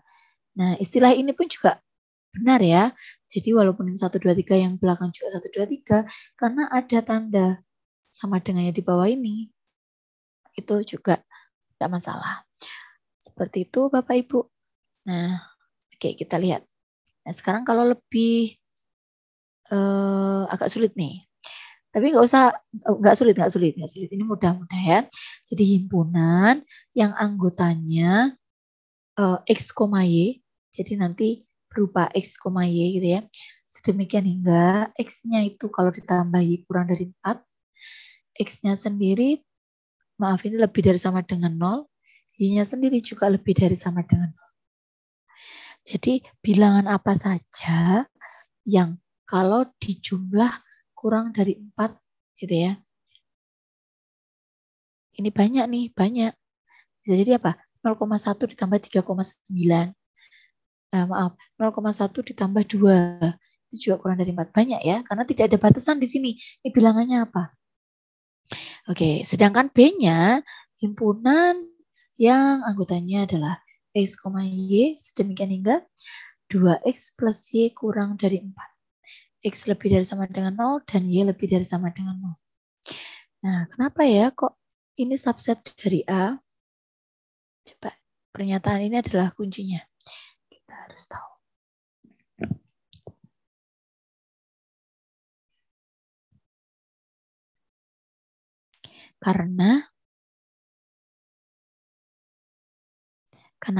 Nah, istilah ini pun juga benar ya. Jadi walaupun yang 1, 2, 3 yang belakang juga 1, 2, 3, karena ada tanda sama dengannya di bawah ini, itu juga tidak masalah. Seperti itu Bapak Ibu. Nah, oke, kita lihat. Nah, sekarang kalau lebih agak sulit nih. Tapi nggak sulit. Ini mudah-mudah ya. Jadi himpunan yang anggotanya X, Y. Jadi nanti berupa X, Y gitu ya. Sedemikian hingga X-nya itu kalau ditambah Y kurang dari 4. X-nya sendiri, maaf ini lebih dari sama dengan 0. Y-nya sendiri juga lebih dari sama dengan 0. Jadi bilangan apa saja yang kalau dijumlah kurang dari 4 gitu ya. Ini banyak nih, banyak. Bisa jadi apa? 0,1 ditambah 3,9. Maaf, 0,1 ditambah 2. Itu juga kurang dari 4. Banyak ya, karena tidak ada batasan di sini. Ini bilangannya apa? Oke, sedangkan B-nya himpunan yang anggotanya adalah X, Y, sedemikian hingga 2X plus Y kurang dari 4. X lebih dari sama dengan 0 dan Y lebih dari sama dengan 0. Nah, kenapa ya kok ini subset dari A? Coba, pernyataan ini adalah kuncinya. Kita harus tahu. Karena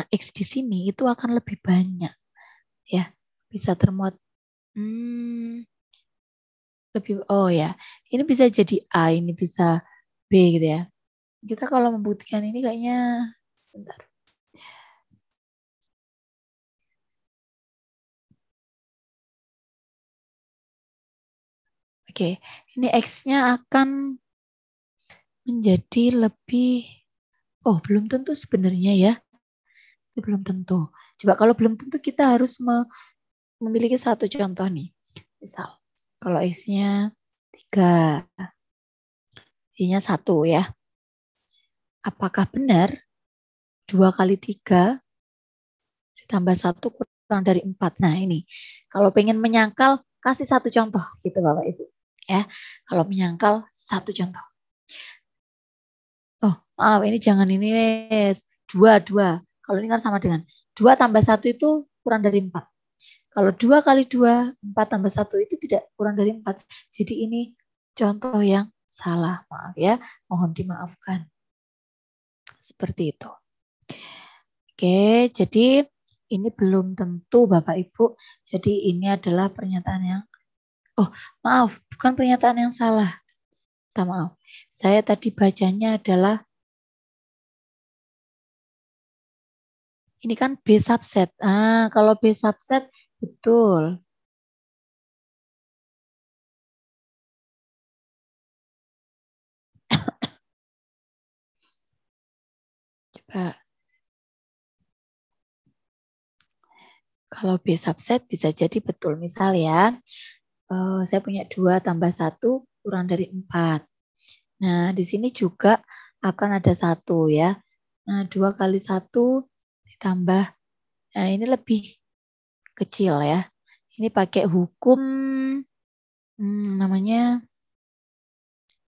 X di sini itu akan lebih banyak. Ya, bisa termuat lebih, oh ya, ini bisa jadi A, ini bisa B gitu ya. Kita kalau membuktikan ini kayaknya, sebentar. Oke, ini X-nya akan menjadi lebih, oh belum tentu sebenarnya ya. Ini belum tentu. Coba kalau belum tentu kita harus memiliki satu contoh nih. Misal, kalau X-nya 3, Y-nya 1 ya. Apakah benar 2 kali 3 ditambah 1 kurang dari 4? Nah ini, kalau pengen menyangkal, kasih satu contoh gitu Bapak Ibu. Ya, kalau menyangkal satu contoh. Oh maaf, ini jangan ini 2. Kalau ini kan sama dengan 2 tambah 1 itu kurang dari 4. Kalau 2 kali 2, 4 tambah 1 itu tidak kurang dari 4. Jadi ini contoh yang salah. Maaf ya, mohon dimaafkan. Seperti itu. Oke, jadi ini belum tentu Bapak Ibu. Jadi ini adalah pernyataan yang, oh maaf, bukan pernyataan yang salah. Minta maaf. Saya tadi bacanya adalah, ini kan B subset. Kalau B subset, betul. Coba. Kalau B subset bisa jadi betul. Misal ya, saya punya 2 tambah 1 kurang dari 4. Nah, di sini juga akan ada 1 ya. Nah, 2 kali 1 ditambah, nah ini lebih kecil ya. Ini pakai hukum, namanya,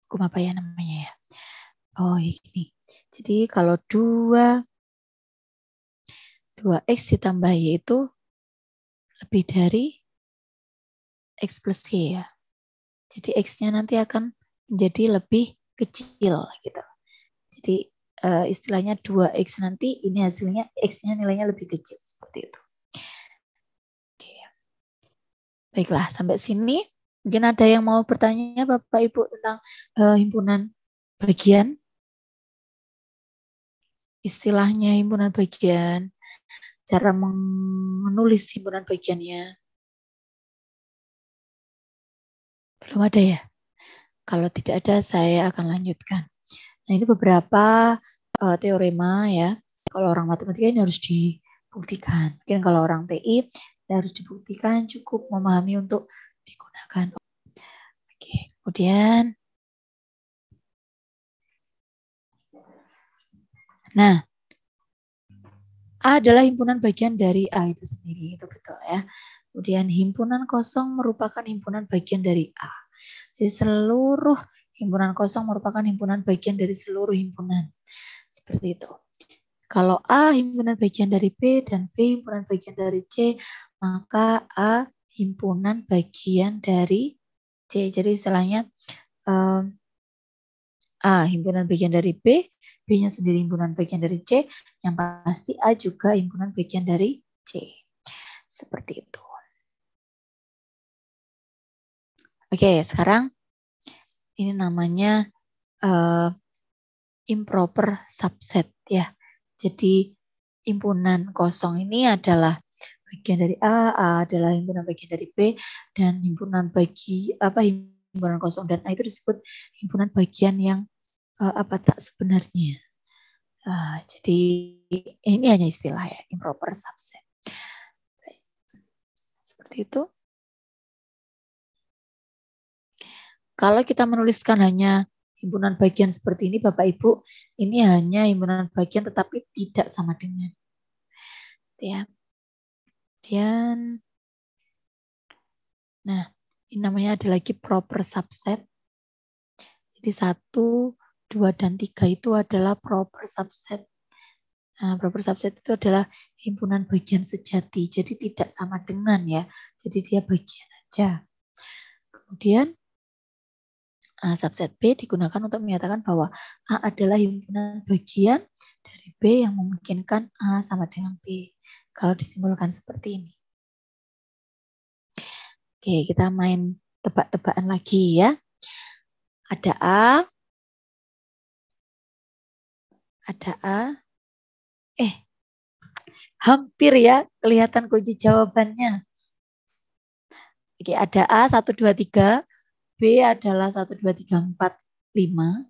hukum apa ya namanya ya? Oh, ini. Jadi kalau 2X ditambah Y itu lebih dari X plus Y ya. Jadi X-nya nanti akan menjadi lebih kecil gitu. Jadi istilahnya 2X nanti ini hasilnya X-nya nilainya lebih kecil seperti itu. Oke. Baiklah, sampai sini mungkin ada yang mau bertanya Bapak Ibu tentang himpunan bagian. Istilahnya himpunan bagian, cara menulis himpunan bagiannya. Belum ada ya? Kalau tidak ada, saya akan lanjutkan. Nah, ini beberapa teorema ya. Kalau orang matematika ini harus dibuktikan. Mungkin kalau orang TI harus dibuktikan, cukup memahami untuk digunakan. Oke, kemudian nah, A adalah himpunan bagian dari A itu sendiri, itu betul ya. Kemudian himpunan kosong merupakan himpunan bagian dari A. Jadi seluruh himpunan kosong merupakan himpunan bagian dari seluruh himpunan. Seperti itu. Kalau A himpunan bagian dari B dan B himpunan bagian dari C, maka A himpunan bagian dari C. Jadi istilahnya A himpunan bagian dari B, B-nya sendiri himpunan bagian dari C, yang pasti A juga himpunan bagian dari C. Seperti itu. Oke, sekarang ini namanya improper subset ya. Jadi himpunan kosong ini adalah bagian dari A adalah himpunan bagian dari B, dan himpunan himpunan kosong dan A itu disebut himpunan bagian yang tak sebenarnya. Jadi ini hanya istilah ya, improper subset. Seperti itu. Kalau kita menuliskan hanya himpunan bagian seperti ini, Bapak Ibu, ini hanya himpunan bagian tetapi tidak sama dengan. Ya. Kemudian, nah, ini namanya ada lagi proper subset. Jadi 1, 2, dan 3 itu adalah proper subset. Nah, proper subset itu adalah himpunan bagian sejati. Jadi tidak sama dengan ya. Jadi dia bagian aja. Kemudian subset B digunakan untuk menyatakan bahwa A adalah himpunan bagian dari B yang memungkinkan A sama dengan B. Kalau disimbolkan seperti ini. Oke, kita main tebak-tebakan lagi ya. Ada A. Ada A. Hampir ya kelihatan kunci jawabannya. Oke, ada A 1, 2, 3. B adalah 1, 2, 3, 4, 5.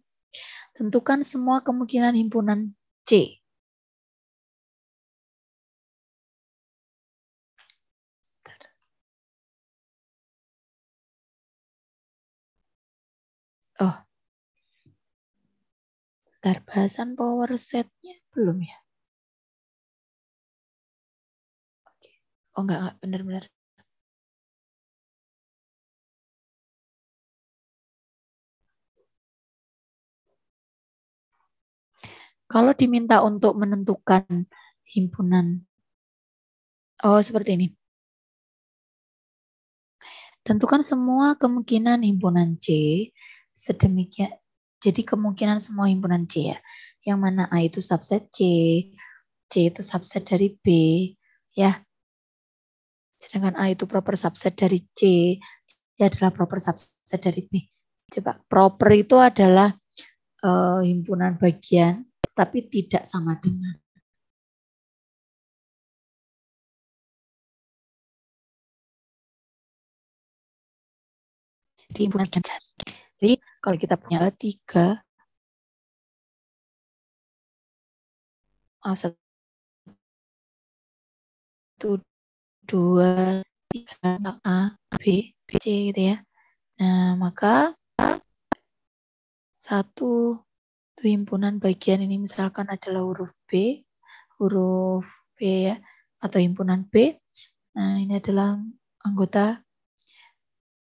Tentukan semua kemungkinan himpunan C. Oh. Bentar, bahasan power set-nya belum ya? Oke. Oh enggak, benar-benar. Kalau diminta untuk menentukan himpunan, seperti ini. Tentukan semua kemungkinan himpunan C sedemikian. Jadi kemungkinan semua himpunan C ya. Yang mana A itu subset C, C itu subset dari B, ya. Sedangkan A itu proper subset dari C, C adalah proper subset dari B. Coba, proper itu adalah himpunan bagian, tapi tidak sama dengan. Di himpunan bagian. Jadi kalau kita punya 3, 1, 2, 3, A, B, C gitu ya. Nah, maka 1 itu himpunan bagian ini misalkan adalah huruf B ya, atau himpunan B. Nah, ini adalah anggota,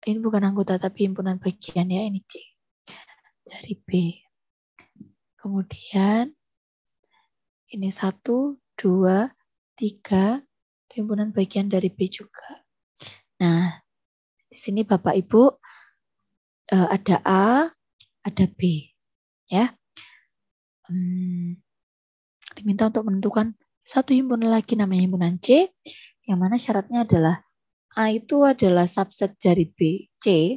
ini bukan anggota tapi himpunan bagian ya, ini C dari B. Kemudian ini 1, 2, 3 himpunan bagian dari B juga. Nah, di sini Bapak Ibu ada A, ada B, ya. Diminta untuk menentukan satu himpunan lagi namanya himpunan C, yang mana syaratnya adalah A itu adalah subset dari B, C,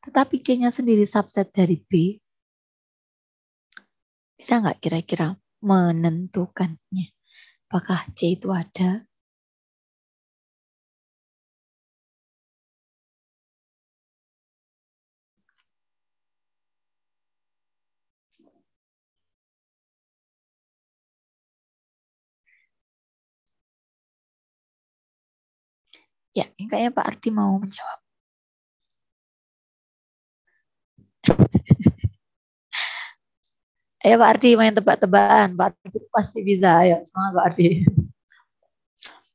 tetapi C-nya sendiri subset dari B. Bisa nggak kira-kira menentukannya? Apakah C itu ada? Ya, ini kayaknya Pak Ardi mau menjawab. Ayo Pak Ardi main tebak-tebakan. Pak Ardi pasti bisa. Ayo semangat Pak Ardi.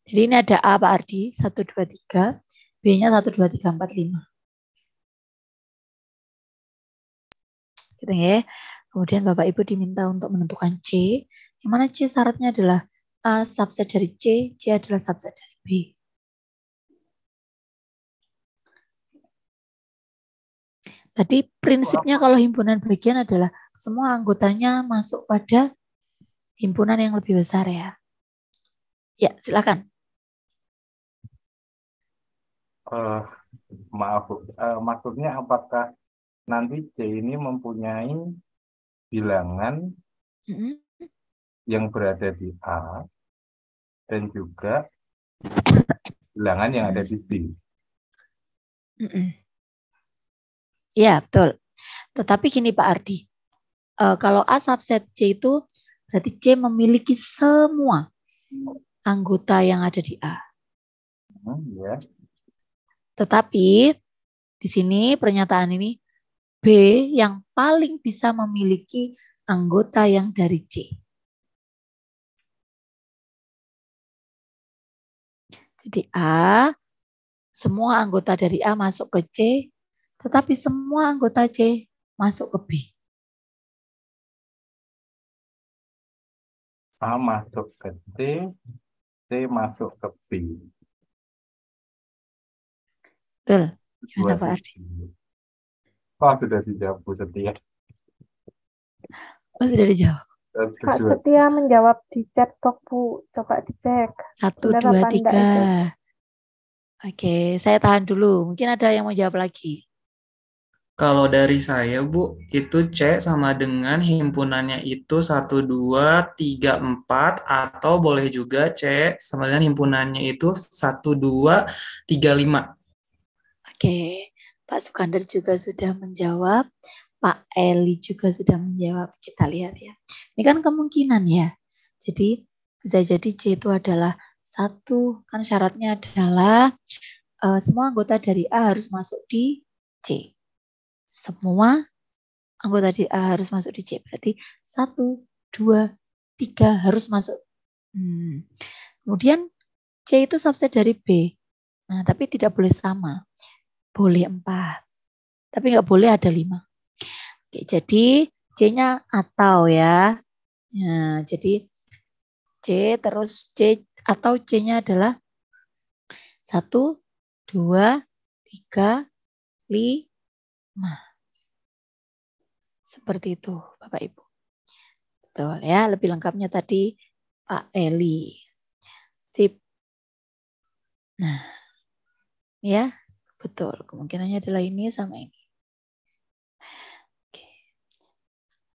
Jadi ini ada A Pak Ardi, 1, 2, 3. B-nya 1, 2, 3, 4, 5. Gitu ya. Kemudian Bapak Ibu diminta untuk menentukan C. Yang mana C syaratnya adalah A subset dari C adalah subset dari B. Tadi prinsipnya kalau himpunan bagian adalah semua anggotanya masuk pada himpunan yang lebih besar ya. Ya, silakan. Maaf Bu, maksudnya apakah nanti C ini mempunyai bilangan yang berada di A dan juga bilangan yang ada di B? Ya, betul. Tetapi gini Pak Ardi, kalau A subset C itu berarti C memiliki semua anggota yang ada di A. Ya. Tetapi di sini pernyataan ini B yang paling bisa memiliki anggota yang dari C. Jadi A, semua anggota dari A masuk ke C, tetapi semua anggota C masuk ke B. A masuk ke C, C masuk ke B. Betul. Gimana Pak Ardi? Oh, sudah dijawab Bu Setia. Oh, sudah dijawab. Kak Setia menjawab di chat box Bu. Coba dicek. 1, 2, 3. Oke, saya tahan dulu. Mungkin ada yang mau jawab lagi. Kalau dari saya, Bu, itu C sama dengan himpunannya itu 1, 2, 3, 4, atau boleh juga C sama dengan himpunannya itu 1, 2, 3, 5. Oke, Pak Sukandar juga sudah menjawab. Pak Eli juga sudah menjawab. Kita lihat ya. Ini kan kemungkinan ya. Jadi bisa jadi C itu adalah 1, kan syaratnya adalah semua anggota dari A harus masuk di C. Semua anggota di A harus masuk di C. Berarti 1, 2, 3 harus masuk. Kemudian C itu subset dari B. Nah, tapi tidak boleh sama. Boleh 4. Tapi nggak boleh ada 5. Oke, jadi C-nya atau ya. Nah, jadi C terus C atau C-nya adalah 1, 2, 3, 5. Seperti itu, Bapak Ibu. Betul ya, lebih lengkapnya tadi Pak Eli. Sip. Nah, ya, betul. Kemungkinannya adalah ini sama ini. Oke.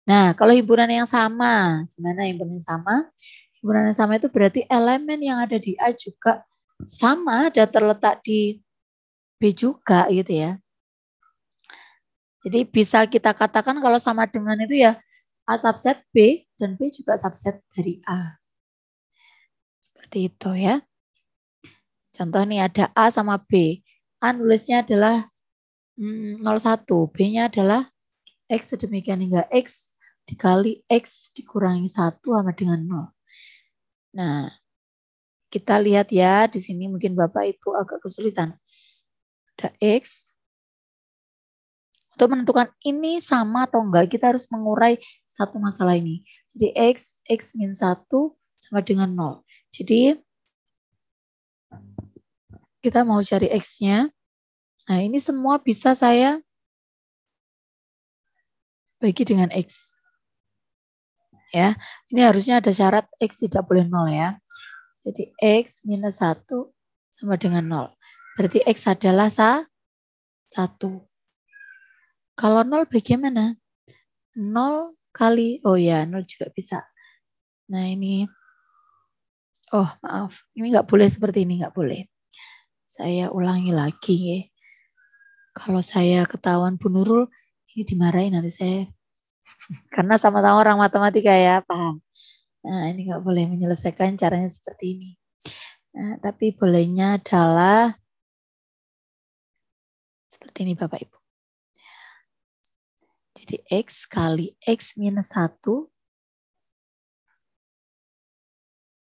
Nah, kalau himpunan yang sama, gimana himpunan yang sama? Himpunan yang sama itu berarti elemen yang ada di A juga sama dan terletak di B juga gitu ya. Jadi bisa kita katakan kalau sama dengan itu ya A subset B dan B juga subset dari A. Seperti itu ya. Contoh nih ada A sama B. A nulisnya adalah 01, B-nya adalah X sedemikian hingga X dikali X dikurangi 1 sama dengan 0. Nah, kita lihat ya di sini mungkin Bapak Ibu agak kesulitan. Ada X. Untuk menentukan ini sama atau enggak, kita harus mengurai satu masalah ini. Jadi X min 1 sama dengan 0. Jadi kita mau cari X-nya. Nah, ini semua bisa saya bagi dengan X. Ya, ini harusnya ada syarat X tidak boleh 0 ya. Jadi X minus 1 sama dengan 0. Berarti X adalah 1. Kalau 0 bagaimana? 0 kali, oh ya 0 juga bisa. Nah ini, oh maaf, ini nggak boleh seperti ini, nggak boleh. Saya ulangi lagi ya. Kalau saya ketahuan Bu Nurul, ini dimarahin nanti saya. Karena sama-sama orang matematika ya, paham. Nah ini nggak boleh menyelesaikan caranya seperti ini. Nah, tapi bolehnya adalah Seperti ini Bapak Ibu. Jadi X kali X minus 1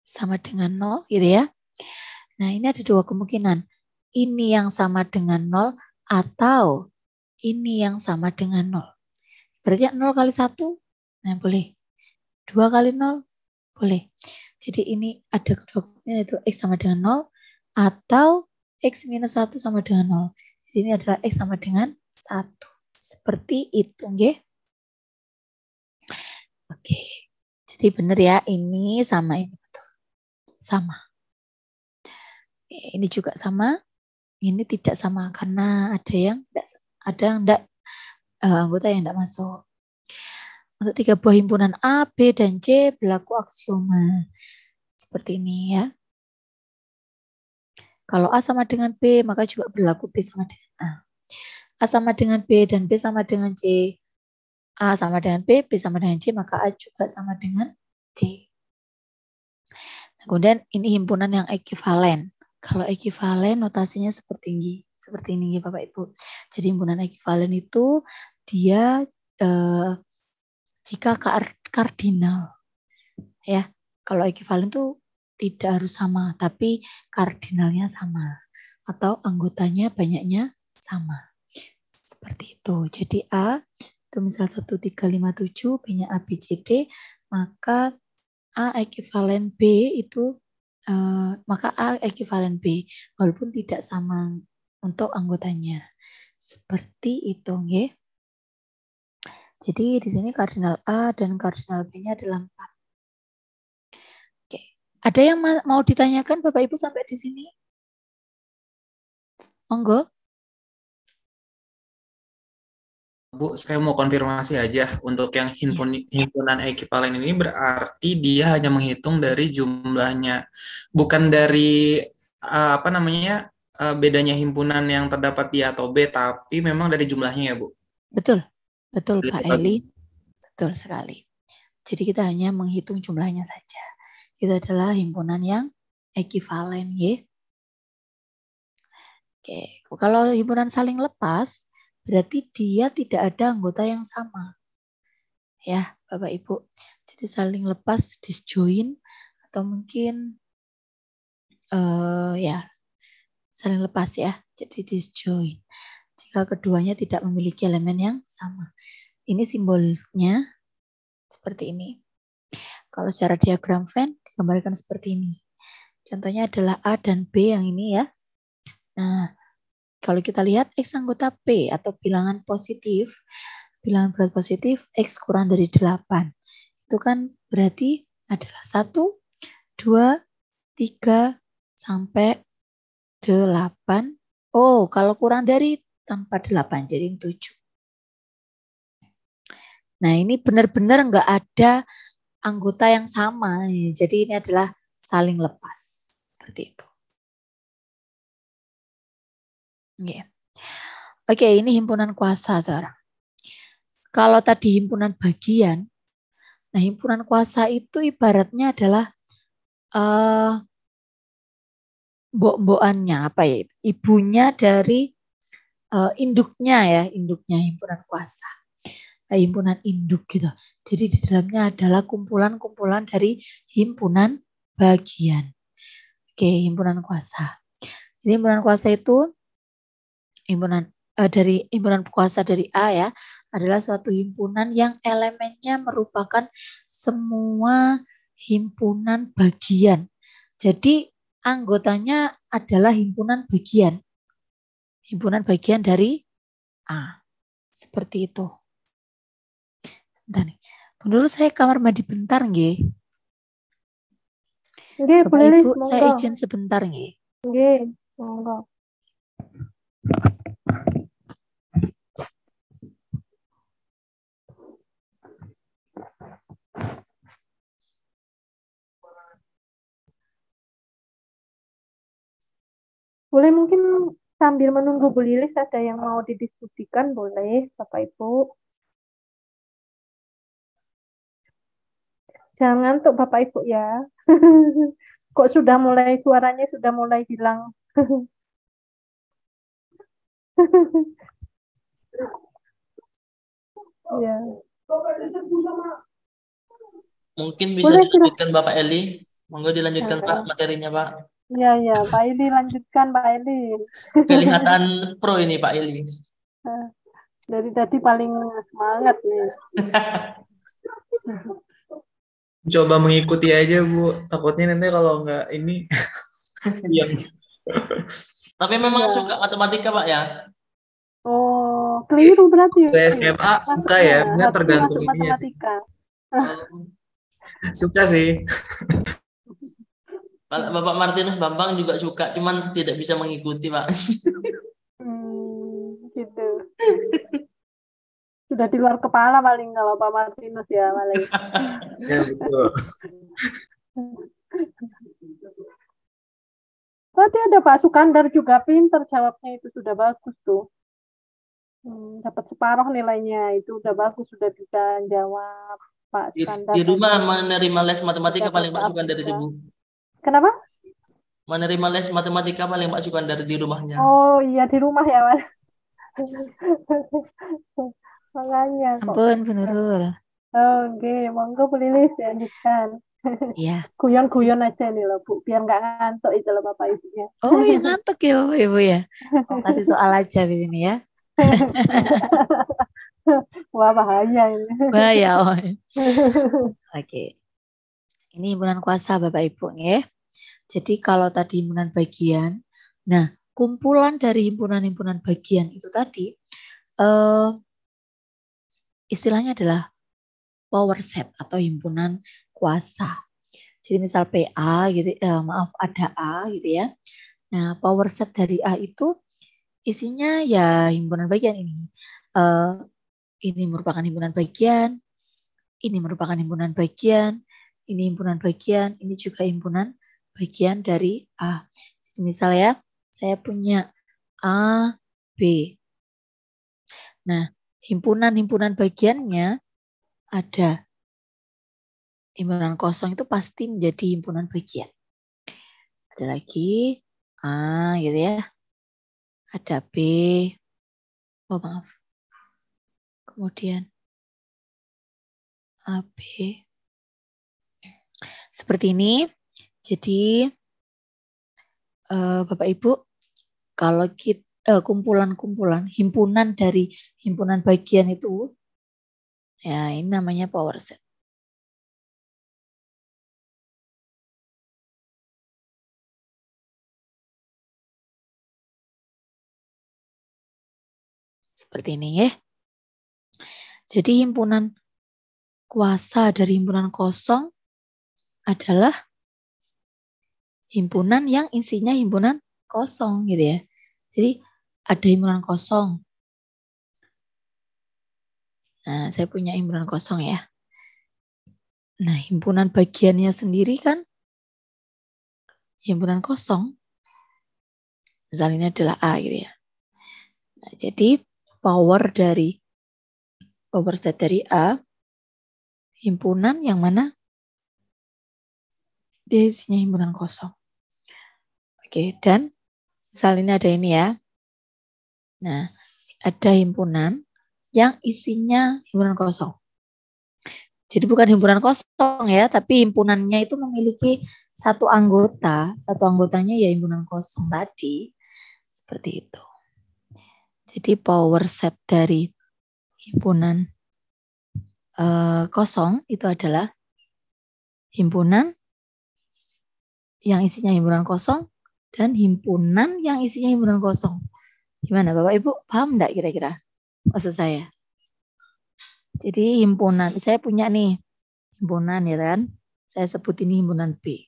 sama dengan 0 gitu ya. Nah ini ada dua kemungkinan. Ini yang sama dengan 0 atau ini yang sama dengan 0. Berarti 0 kali 1, nah boleh. 2 kali 0, boleh. Jadi ini ada kedua kemungkinan itu X sama dengan 0 atau X minus 1 sama dengan 0. Jadi ini adalah X sama dengan 1. Seperti itu, nggih. Oke. Jadi benar ya, ini sama ini betul. Sama. Ini juga sama. Ini tidak sama karena ada yang enggak anggota yang enggak masuk. Untuk 3 buah himpunan A, B, dan C berlaku aksioma. Seperti ini ya. Kalau A sama dengan B, maka juga berlaku B sama dengan A. A sama dengan B dan B sama dengan C. A sama dengan B, B sama dengan C, maka A juga sama dengan C. Nah, kemudian ini himpunan yang ekivalen. Kalau ekivalen notasinya seperti ini Bapak Ibu. Jadi himpunan ekivalen itu dia jika kardinal. Ya, kalau ekivalen itu tidak harus sama, tapi kardinalnya sama. Atau anggotanya banyaknya sama. Seperti itu. Jadi A itu misal 1, 3, 5, 7, B-nya A, B, C, D, maka A ekivalen B itu maka A ekivalen B walaupun tidak sama untuk anggotanya. Seperti itu, nggih. Jadi di sini kardinal A dan kardinal B-nya adalah 4. Oke. Ada yang mau ditanyakan Bapak Ibu sampai di sini? Monggo. Bu, saya mau konfirmasi aja untuk yang himpunan ekivalen ini berarti dia hanya menghitung dari jumlahnya, bukan dari bedanya himpunan yang terdapat di A atau B, tapi memang dari jumlahnya ya Bu. Betul Pak Eli, betul sekali. Jadi kita hanya menghitung jumlahnya saja. Itu adalah himpunan yang ekivalen, ya. Oke, kalau himpunan saling lepas, berarti dia tidak ada anggota yang sama. Ya, Bapak Ibu. Jadi saling lepas, disjoin, atau mungkin saling lepas ya. Jadi disjoin. Jika keduanya tidak memiliki elemen yang sama. Ini simbolnya seperti ini. Kalau secara diagram Venn digambarkan seperti ini. Contohnya adalah A dan B yang ini ya. Nah, kalau kita lihat X anggota P atau bilangan positif, bilangan berat positif X kurang dari 8. Itu kan berarti adalah 1, 2, 3, sampai 8. Oh, kalau kurang dari tanpa 8, jadi 7. Nah, ini benar-benar nggak ada anggota yang sama. Jadi ini adalah saling lepas. Seperti itu. Yeah. Oke, ini himpunan kuasa sekarang. Kalau tadi himpunan bagian, nah himpunan kuasa itu ibaratnya adalah mbok-mbokannya apa ya? Ibunya dari induknya ya, induknya himpunan kuasa. Himpunan induk gitu. Jadi di dalamnya adalah kumpulan-kumpulan dari himpunan bagian. Oke, himpunan kuasa. Jadi himpunan kuasa itu dari himpunan kuasa dari A ya adalah suatu himpunan yang elemennya merupakan semua himpunan bagian. Jadi anggotanya adalah himpunan bagian. Himpunan bagian dari A. Seperti itu. Bentar nih. Menurut saya kamar mandi bentar nggih. Nggih, Bapak boleh, Ibu, monggo. saya izin sebentar nggih. Nggih, monggo. Boleh mungkin sambil menunggu Bu Lilis ada yang mau didiskusikan, boleh Bapak Ibu. Jangan untuk Bapak Ibu ya. Kok sudah mulai suaranya sudah mulai hilang. Ya. Mungkin bisa Boleh, dilanjutkan Bapak Eli. Monggo dilanjutkan Pak materinya Pak. Ya, Pak Eli lanjutkan Pak Eli. Kelihatan pro ini Pak Eli. Dari tadi paling semangat nih. Coba mengikuti aja Bu, takutnya nanti kalau nggak ini yang Tapi memang suka matematika Pak ya? Oh, keliru berarti. SMA suka ya, nggak tergantung ini ya sih. Matematika. Suka sih. Bapak Martinus Bambang juga suka, cuman tidak bisa mengikuti Pak. Gitu. Sudah di luar kepala paling kalau Pak Martinus ya paling. Ya betul. Tadi ada Pak Sukandar juga pinter jawabnya, itu sudah bagus tuh. Dapat separuh nilainya, itu udah bagus, sudah bisa jawab Pak Sukandar. Di rumah menerima les matematika paling Pak Sukandar itu Bu. Kenapa? Menerima les matematika paling Pak Sukandar di rumahnya. Oh iya, di rumah ya Mas. Makanya. Ampun, Bu Nurul. Oke, monggo Bu Lilis lanjutkan. Iya. Guyon-guyon aja nih loh Bu, biar nggak ngantuk itu loh Bapak Ibunya. Oh ya, ngantuk ya Bapak Ibu ya. Kasih soal aja di sini ya. Wah, bahaya ini. Bahaya. Oh. Oke. Ini himpunan kuasa Bapak Ibu ya. Jadi kalau tadi himpunan bagian, nah kumpulan dari himpunan-himpunan bagian itu tadi istilahnya adalah power set atau himpunan kuasa. Jadi misal PA gitu, ada A gitu ya. Nah power set dari A itu isinya ya himpunan bagian ini. Ini merupakan himpunan bagian, ini merupakan himpunan bagian, ini himpunan bagian, ini juga himpunan bagian dari A. Jadi misalnya saya punya A, B. Nah, himpunan-himpunan bagiannya ada. Himpunan kosong itu pasti menjadi himpunan bagian. Ada lagi A gitu ya. Ada B. Oh maaf. Kemudian AB. Seperti ini. Jadi Bapak Ibu, kalau kita kumpulan-kumpulan, himpunan dari himpunan bagian itu, ya ini namanya power set. Seperti ini ya. Jadi himpunan kuasa dari himpunan kosong adalah himpunan yang isinya himpunan kosong gitu ya. Jadi ada himpunan kosong. Nah, saya punya himpunan kosong ya. Nah, himpunan bagiannya sendiri kan himpunan kosong. Misalnya ini adalah A gitu ya. Nah, jadi power set dari A, himpunan yang mana dia isinya himpunan kosong. Oke, dan misalnya ada ini ya. Nah, ada himpunan yang isinya himpunan kosong. Jadi bukan himpunan kosong ya, tapi himpunannya itu memiliki satu anggota. Satu anggotanya ya himpunan kosong tadi. Seperti itu. Jadi power set dari himpunan kosong itu adalah himpunan yang isinya himpunan kosong dan himpunan yang isinya himpunan kosong. Gimana Bapak Ibu? Paham enggak kira-kira maksud saya? Jadi himpunan, saya punya nih himpunan ya kan. Saya sebut ini himpunan B.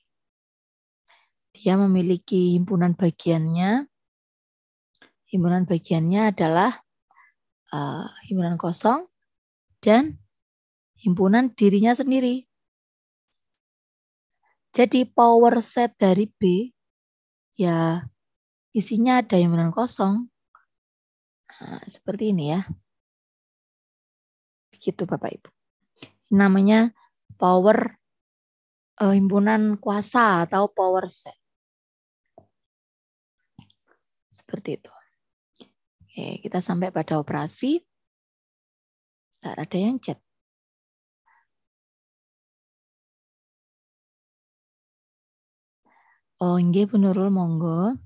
Dia memiliki himpunan bagiannya. Himpunan bagiannya adalah himpunan kosong dan himpunan dirinya sendiri. Jadi power set dari B ya isinya ada himpunan kosong. Nah, seperti ini ya. Begitu Bapak Ibu. Namanya power himpunan kuasa atau power set. Seperti itu. Oke, kita sampai pada operasi. Nggak ada yang chat. Oh, nggih Bu Nurul, monggo.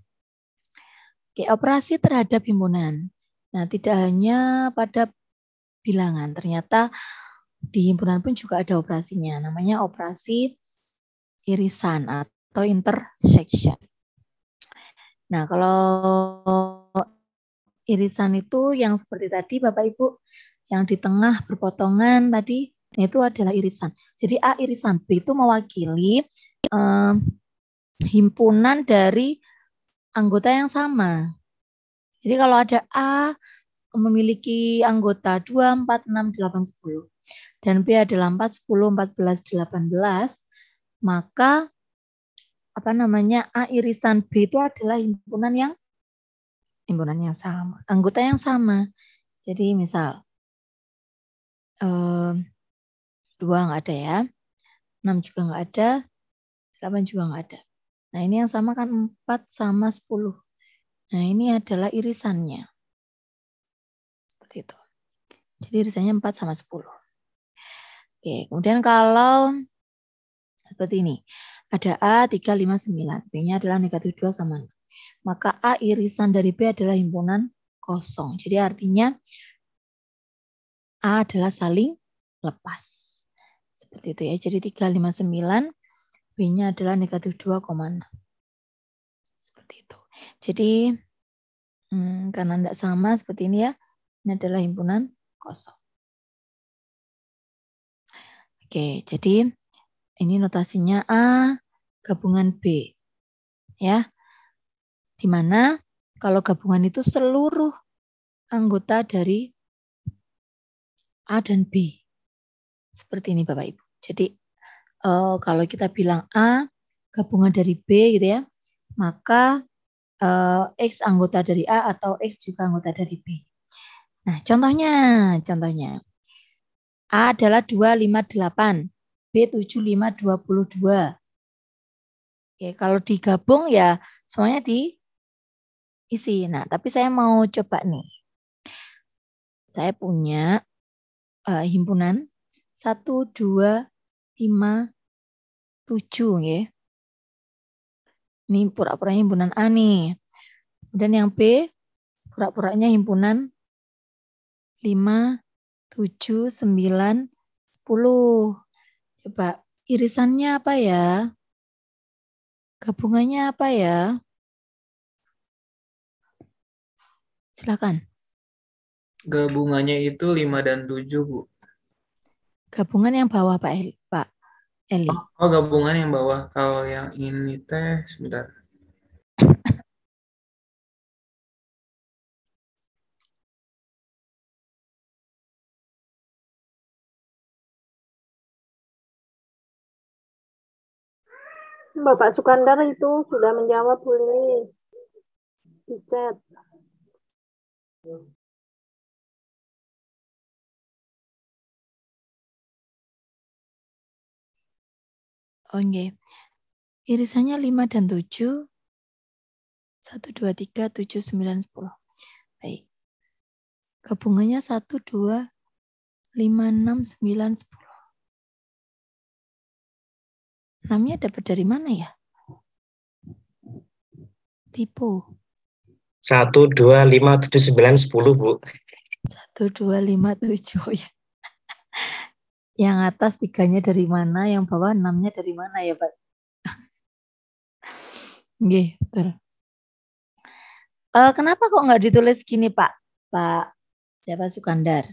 Oke, operasi terhadap himpunan. Nah, tidak hanya pada bilangan, ternyata di himpunan pun juga ada operasinya. Namanya operasi irisan atau intersection. Nah, kalau irisan itu yang seperti tadi Bapak Ibu, yang di tengah berpotongan tadi, itu adalah irisan. Jadi A irisan B itu mewakili himpunan dari anggota yang sama. Jadi kalau ada A memiliki anggota 2, 4, 6, 8, 10 dan B adalah 4, 10, 14, 18, maka A irisan B itu adalah himpunan yang sama, anggota yang sama. Jadi misal 2 nggak ada ya, 6 juga nggak ada, 8 juga nggak ada. Nah ini yang sama kan 4 sama 10. Nah ini adalah irisannya. Seperti itu. Jadi irisannya 4 sama 10. Oke, kemudian kalau seperti ini. Ada A 3, 5, 9. B-nya adalah negatif 2 sama 6. Maka A irisan dari B adalah himpunan kosong. Jadi artinya A adalah saling lepas. Seperti itu ya. Jadi 3, 5, 9. B-nya adalah negatif 2,6. Seperti itu. Jadi karena tidak sama seperti ini ya. Ini adalah himpunan kosong. Oke, jadi ini notasinya A gabungan B. Ya. Di mana kalau gabungan itu seluruh anggota dari A dan B. Seperti ini Bapak Ibu. Jadi kalau kita bilang A gabungan dari B gitu ya, maka X anggota dari A atau X juga anggota dari B. Nah, contohnya A adalah 258, B 7522. Oke, kalau digabung ya semuanya diisi. Nah, tapi saya mau coba nih. Saya punya himpunan 1, 2, 5, 7 ya. Ini pura-puranya himpunan A nih. Kemudian yang B pura-puranya himpunan 5, 7, 9, 10. Coba irisannya apa ya? Gabungannya apa ya? Silakan. Gabungannya itu 5 dan 7, Bu. Gabungan yang bawah Pak Eli. Oh, gabungan yang bawah. Kalau yang ini teh, sebentar. Bapak Sukandar itu sudah menjawab Bu Lili di chat. Oh nggih. Irisannya 5 dan 7. 1, 2, 3, 7, 9, 10. Baik. Gabungannya 1, 2, 5, 6, 9, 10. 6-nya dapat dari mana ya? Tipe. 1, 2, 5, 7, 9, 10, Bu. 1, 2, 5, 7 ya. Yang atas 3-nya dari mana, yang bawah 6-nya dari mana ya, Pak? Nggih, betul. Kenapa kok nggak ditulis gini, Pak? Pak siapa Sukandar?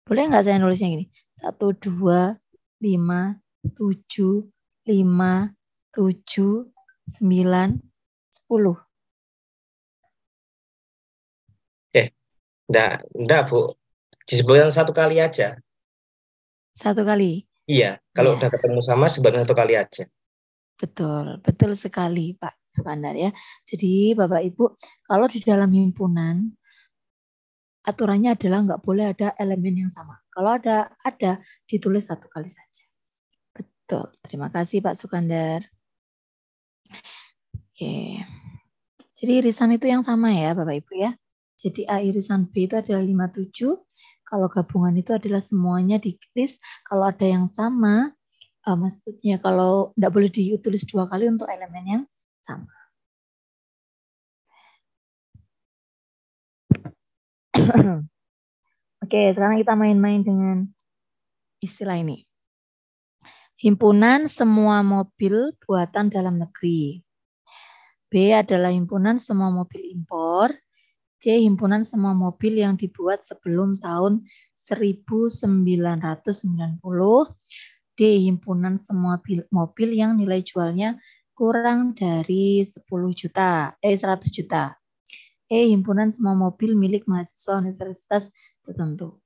Boleh nggak saya nulisnya gini? 1, 2, 5, 7, 5, 7, 9, 10. Enggak, Bu. Disebutkan satu kali aja. Satu kali? Iya, kalau udah ketemu sama sebutkan satu kali aja. Betul, betul sekali Pak Sukandar ya. Jadi Bapak Ibu, kalau di dalam himpunan, aturannya adalah nggak boleh ada elemen yang sama. Kalau ada ditulis satu kali saja. Betul, terima kasih Pak Sukandar. Oke, jadi irisan itu yang sama ya Bapak Ibu ya. Jadi A irisan B itu adalah 57. Kalau gabungan itu adalah semuanya di list. Kalau ada yang sama, maksudnya kalau tidak boleh ditulis 2 kali untuk elemen yang sama. Oke, sekarang kita main-main dengan istilah ini. Himpunan semua mobil buatan dalam negeri. B adalah himpunan semua mobil impor. C himpunan semua mobil yang dibuat sebelum tahun 1990. D himpunan semua mobil yang nilai jualnya kurang dari 100 juta. E himpunan semua mobil milik mahasiswa universitas tertentu.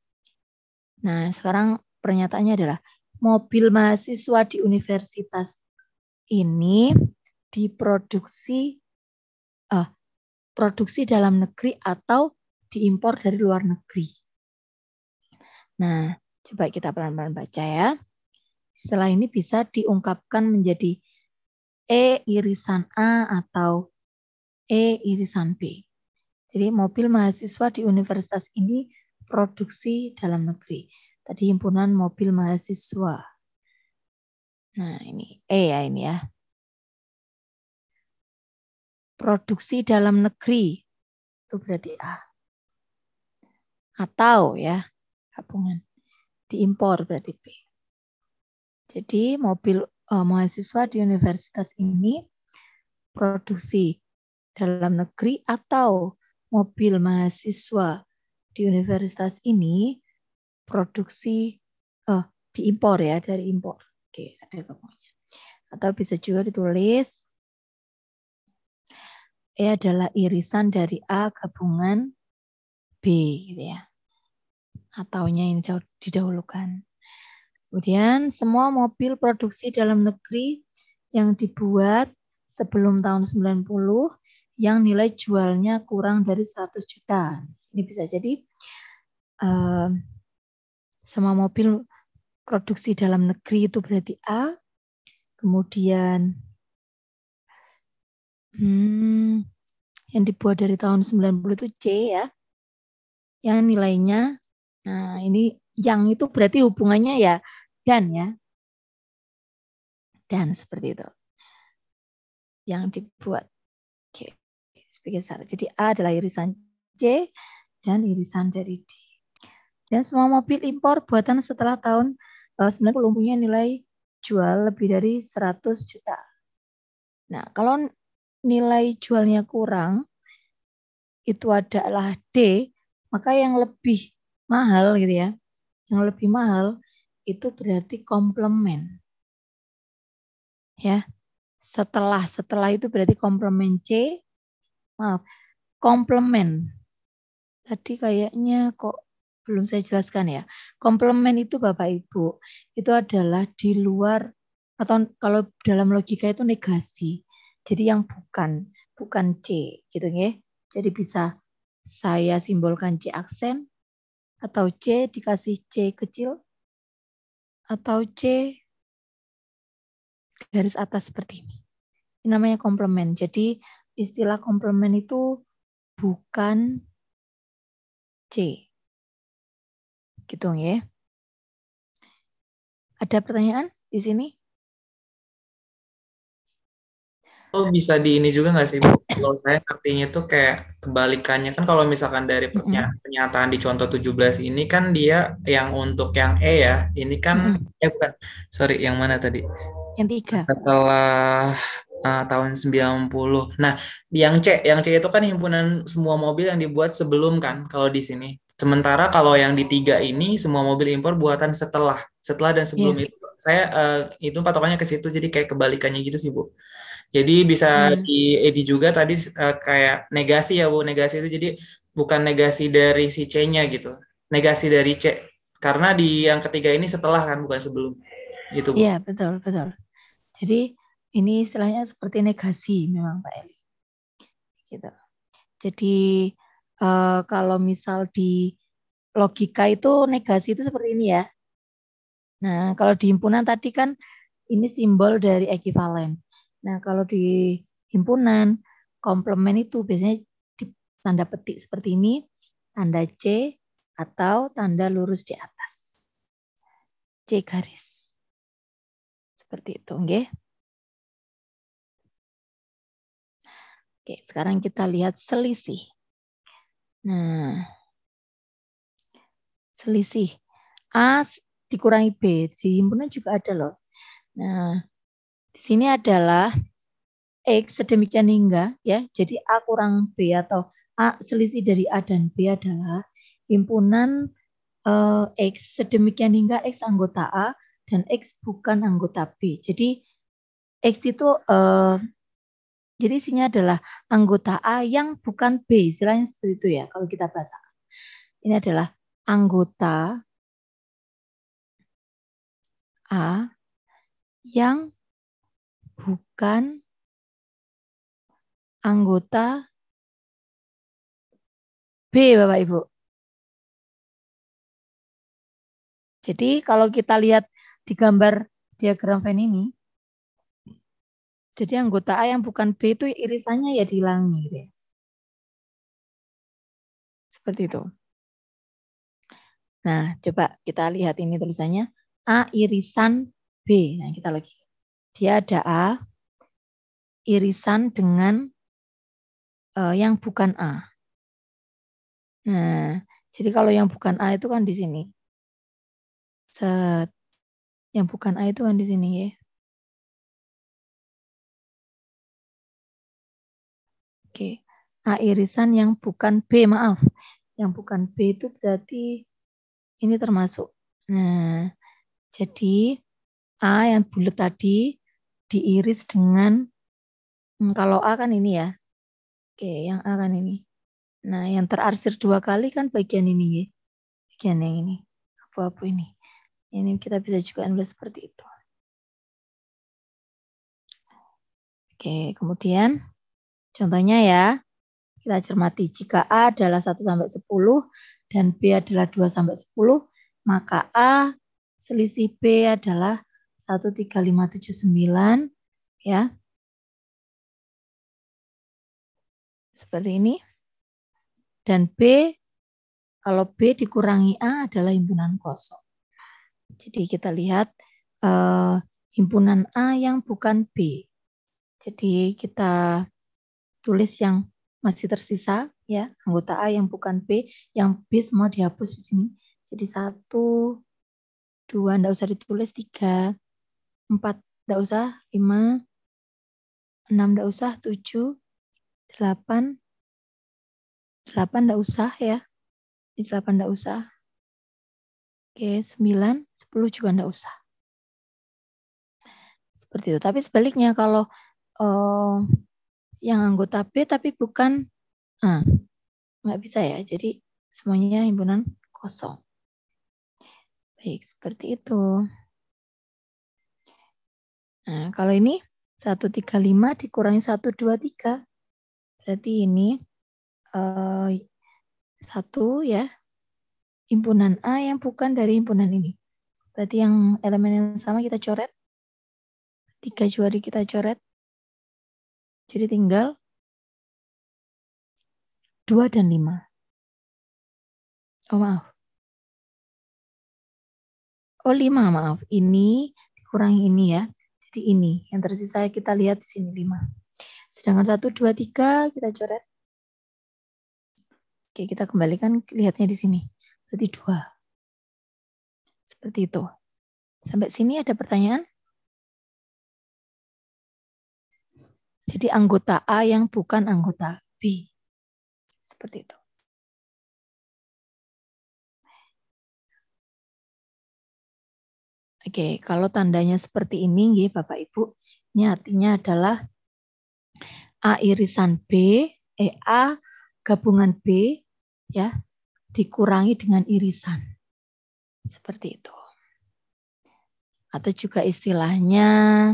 Nah, sekarang pernyataannya adalah mobil mahasiswa di universitas ini diproduksi produksi dalam negeri atau diimpor dari luar negeri. Nah, coba kita pelan-pelan baca ya. Setelah ini bisa diungkapkan menjadi E irisan A atau E irisan B. Jadi mobil mahasiswa di universitas ini produksi dalam negeri. Tadi himpunan mobil mahasiswa. Nah, ini E ya ini ya. Produksi dalam negeri. Itu berarti A. Atau ya, gabungan. Diimpor berarti B. Jadi mobil mahasiswa di universitas ini produksi dalam negeri atau mobil mahasiswa di universitas ini produksi diimpor ya, dari impor. Oke, ada gabungannya. Atau bisa juga ditulis E adalah irisan dari A gabungan B gitu ya. Ataunya ini didahulukan. Kemudian semua mobil produksi dalam negeri yang dibuat sebelum tahun 90 yang nilai jualnya kurang dari 100 juta. Ini bisa jadi semua mobil produksi dalam negeri itu berarti A. Kemudian yang dibuat dari tahun 90 itu C ya. Yang nilainya, nah ini yang itu berarti hubungannya ya dan ya. Dan seperti itu. Yang dibuat. Oke. Sebagai syarat. Jadi A adalah irisan C dan irisan dari D. Dan semua mobil impor buatan setelah tahun 90 punya nilai jual lebih dari 100 juta. Nah, kalau nilai jualnya kurang, itu adalah D, maka yang lebih mahal gitu ya. Yang lebih mahal itu berarti komplement. Ya. Setelah itu berarti komplement C. Maaf, komplement. Tadi kayaknya kok belum saya jelaskan ya. Komplement itu Bapak Ibu, itu adalah di luar atau kalau dalam logika itu negasi. Jadi yang bukan C gitu ya. Jadi bisa saya simbolkan C aksen atau C dikasih C kecil atau C garis atas seperti ini. Ini namanya komplement. Jadi istilah komplement itu bukan C. Gitu ya. Ada pertanyaan di sini? Oh, bisa di ini juga nggak sih, Bu? Kalau saya artinya itu kayak kebalikannya. Kan kalau misalkan dari pernyataan di contoh 17 ini kan dia yang untuk yang E ya. Ini kan, bukan. Sorry, yang mana tadi? Yang 3. Setelah tahun 90. Nah, yang C itu kan himpunan semua mobil yang dibuat sebelum kan, kalau di sini. Sementara kalau yang di 3 ini semua mobil impor buatan setelah dan sebelum itu. Saya itu patokannya ke situ, jadi kayak kebalikannya gitu sih, Bu. Jadi bisa di Edi juga tadi kayak negasi ya Bu, negasi itu jadi bukan negasi dari si C-nya gitu, negasi dari C. Karena di yang ketiga ini setelah kan, bukan sebelum. Gitu Bu. Iya, betul. Jadi ini istilahnya seperti negasi memang Pak Eli. Gitu. Jadi kalau misal di logika itu negasi itu seperti ini ya. Nah, kalau di himpunan tadi kan ini simbol dari ekivalen. Nah, kalau di himpunan komplement itu biasanya di tanda petik seperti ini tanda C, atau tanda lurus di atas. C garis. Seperti itu, nggih. Oke, sekarang kita lihat selisih. Nah, selisih A dikurangi B, di himpunan juga ada loh. Nah, di sini adalah X sedemikian hingga, ya. Jadi A kurang B atau A selisih dari A dan B adalah himpunan X sedemikian hingga X anggota A dan X bukan anggota B. Jadi X itu jadi isinya adalah anggota A yang bukan B, istilahnya seperti itu ya kalau kita bahasakan. Ini adalah anggota A yang bukan anggota B, Bapak Ibu. Jadi kalau kita lihat di gambar diagram Venn ini, jadi anggota A yang bukan B itu irisannya ya dihilangi. Gitu ya. Seperti itu. Nah, coba kita lihat ini tulisannya A irisan B. Nah, kita lagi. Dia ada A irisan dengan yang bukan A. Nah, jadi kalau yang bukan A itu kan di sini. Set. Yang bukan A itu kan di sini ya. Oke. A irisan yang bukan B, maaf. Yang bukan B itu berarti ini termasuk. Nah, jadi A yang bulat tadi diiris dengan, kalau A kan ini ya. Oke, yang A kan ini. Nah, yang terarsir 2 kali kan bagian ini ya. Bagian yang ini. Abu-abu ini. Ini kita bisa juga nulis seperti itu. Oke, kemudian contohnya ya. Kita cermati, jika A adalah 1-10 dan B adalah 2-10, maka A selisih B adalah 13579, ya. Seperti ini. Dan B, kalau B dikurangi A adalah himpunan kosong. Jadi kita lihat himpunan A yang bukan B. Jadi kita tulis yang masih tersisa, ya, anggota A yang bukan B, yang B semua dihapus di sini. Jadi 1, 2, enggak usah ditulis, 3, 4, enggak usah, 5, 6 enggak usah, 7, 8 enggak usah ya. Ini 8 enggak usah. Oke, 9, 10 juga enggak usah. Seperti itu. Tapi sebaliknya kalau yang anggota B tapi bukan A, nggak bisa ya. Jadi semuanya himpunan kosong. Baik, seperti itu. Nah, kalau ini 135 dikurangi 123. Berarti ini 1 ya. Himpunan A yang bukan dari himpunan ini. Berarti yang elemen yang sama kita coret. 3 juga kita coret. Jadi tinggal 2 dan 5. Oh maaf. Oh 5 maaf. Ini dikurangi ini ya. Jadi ini. Yang tersisa kita lihat di sini 5. Sedangkan 1, 2, 3 kita coret. Oke, kita kembalikan lihatnya di sini. Berarti 2. Seperti itu. Sampai sini ada pertanyaan? Jadi anggota A yang bukan anggota B. Seperti itu. Oke, kalau tandanya seperti ini, ya Bapak Ibu, ini artinya adalah A irisan B, A gabungan B, ya, dikurangi dengan irisan. Seperti itu. Atau juga istilahnya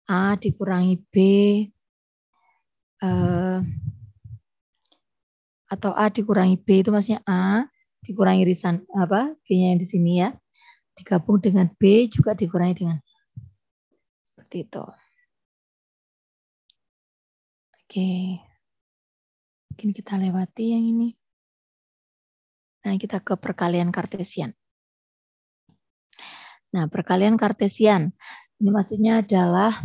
A dikurangi B, atau A dikurangi B itu maksudnya A dikurangi irisan apa B-nya yang di sini ya, digabung dengan B juga dikurangi dengan seperti itu. Oke, mungkin kita lewati yang ini. Nah, kita ke perkalian Kartesian. Nah, perkalian Kartesian ini maksudnya adalah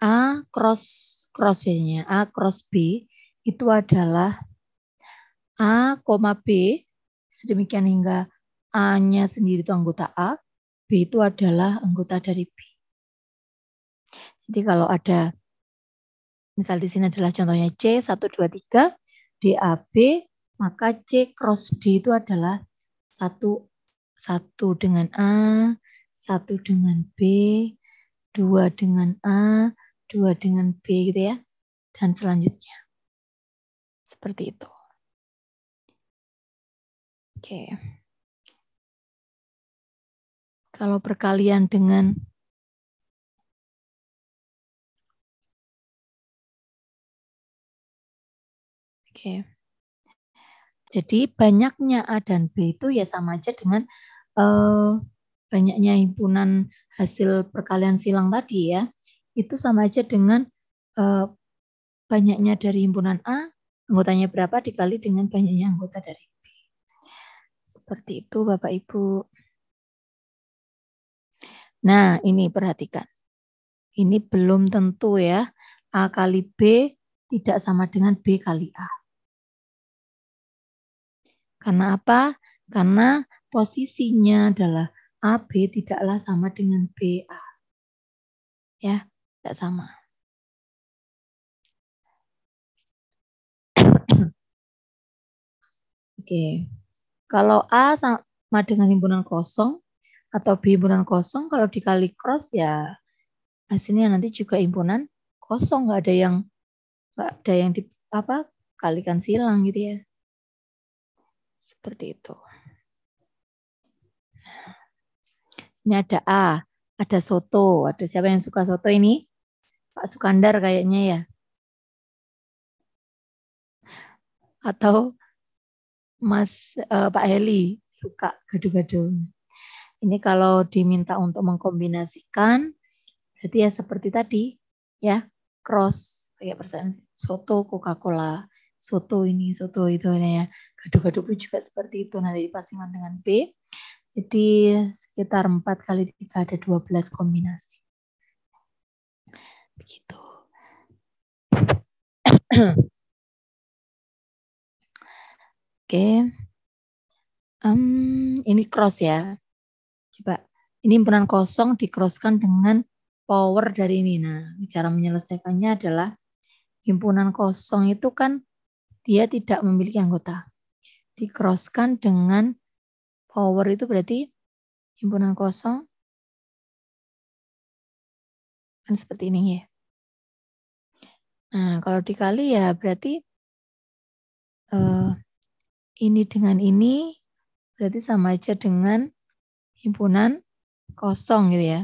A cross biasanya A cross B itu adalah A, B sedemikian hingga A-nya sendiri itu anggota A, B itu adalah anggota dari B. Jadi kalau ada misal di sini adalah contohnya C 1 2 3 DAB, maka C cross D itu adalah satu dengan A, 1 dengan B, 2 dengan A, 2 dengan B gitu ya. Dan selanjutnya. Seperti itu. Oke. Kalau perkalian dengan Oke. Jadi banyaknya A dan B itu ya sama aja dengan banyaknya himpunan hasil perkalian silang tadi ya. Itu sama aja dengan banyaknya dari himpunan A, anggotanya berapa dikali dengan banyaknya anggota dari B. Seperti itu Bapak Ibu. Nah ini perhatikan. Ini belum tentu ya. A kali B tidak sama dengan B kali A. Karena apa? Karena posisinya adalah AB tidaklah sama dengan BA. Ya, tidak sama. Oke. Kalau A sama dengan himpunan kosong atau B himpunan kosong, kalau dikali cross ya hasilnya nanti juga himpunan kosong, nggak ada yang kalikan silang gitu ya. Seperti itu. Ini ada A, ada soto. Ada siapa yang suka soto ini? Pak Sukandar kayaknya ya. Atau Pak Heli suka gado-gado. Ini kalau diminta untuk mengkombinasikan, berarti ya seperti tadi, ya cross kayak persen soto Coca-Cola, soto ini, soto itu ya. Gado-gado pun juga seperti itu nanti dipasangkan dengan B. Jadi sekitar 4 kali 3 ada 12 kombinasi. Begitu. Oke. Ini cross ya. Coba, ini himpunan kosong dicrosskan dengan power dari ini. Nah, cara menyelesaikannya adalah himpunan kosong itu kan dia tidak memiliki anggota. Dicrosskan dengan power itu berarti himpunan kosong kan seperti ini ya. Nah, kalau dikali ya berarti ini dengan ini berarti sama aja dengan himpunan kosong gitu ya.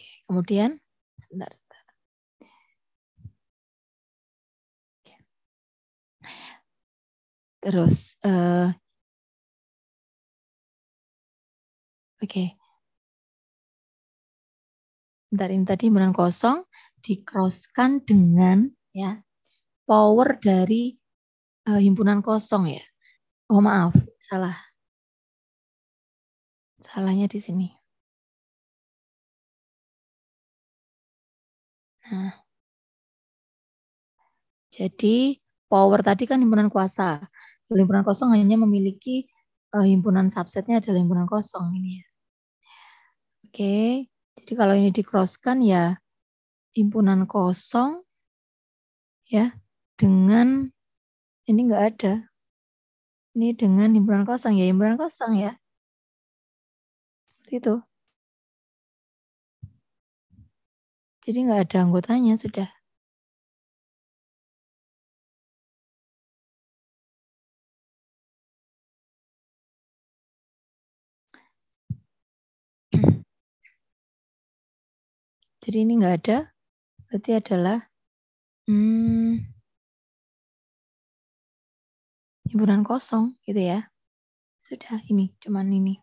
Oke, kemudian sebentar. Terus oke. Bentar, ini tadi himpunan kosong dicrosskan dengan ya power dari himpunan kosong ya. Oh maaf, salah. Salahnya di sini. Nah. Jadi power tadi kan himpunan kuasa. Himpunan kosong hanya memiliki himpunan subsetnya adalah himpunan kosong ini ya. Oke, jadi kalau ini dicrosskan ya himpunan kosong ya dengan ini enggak ada. Ini dengan himpunan kosong ya, himpunan kosong ya. Seperti itu. Jadi enggak ada anggotanya sudah. Jadi ini enggak ada. Berarti adalah himpunan kosong gitu ya. Sudah ini, cuman ini.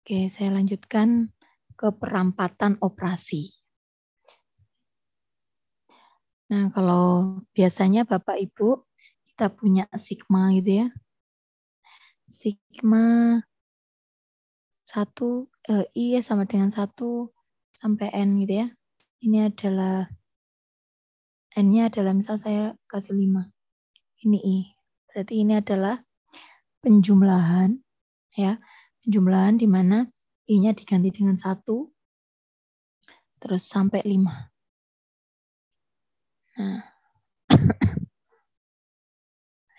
Oke, saya lanjutkan ke perampatan operasi. Nah, kalau biasanya Bapak Ibu kita punya sigma gitu ya. Sigma 1 I sama dengan 1 sampai N gitu ya. Ini adalah N-nya adalah misal saya kasih 5. Ini I. Berarti ini adalah penjumlahan ya. Penjumlahan di mana I-nya diganti dengan 1 terus sampai 5.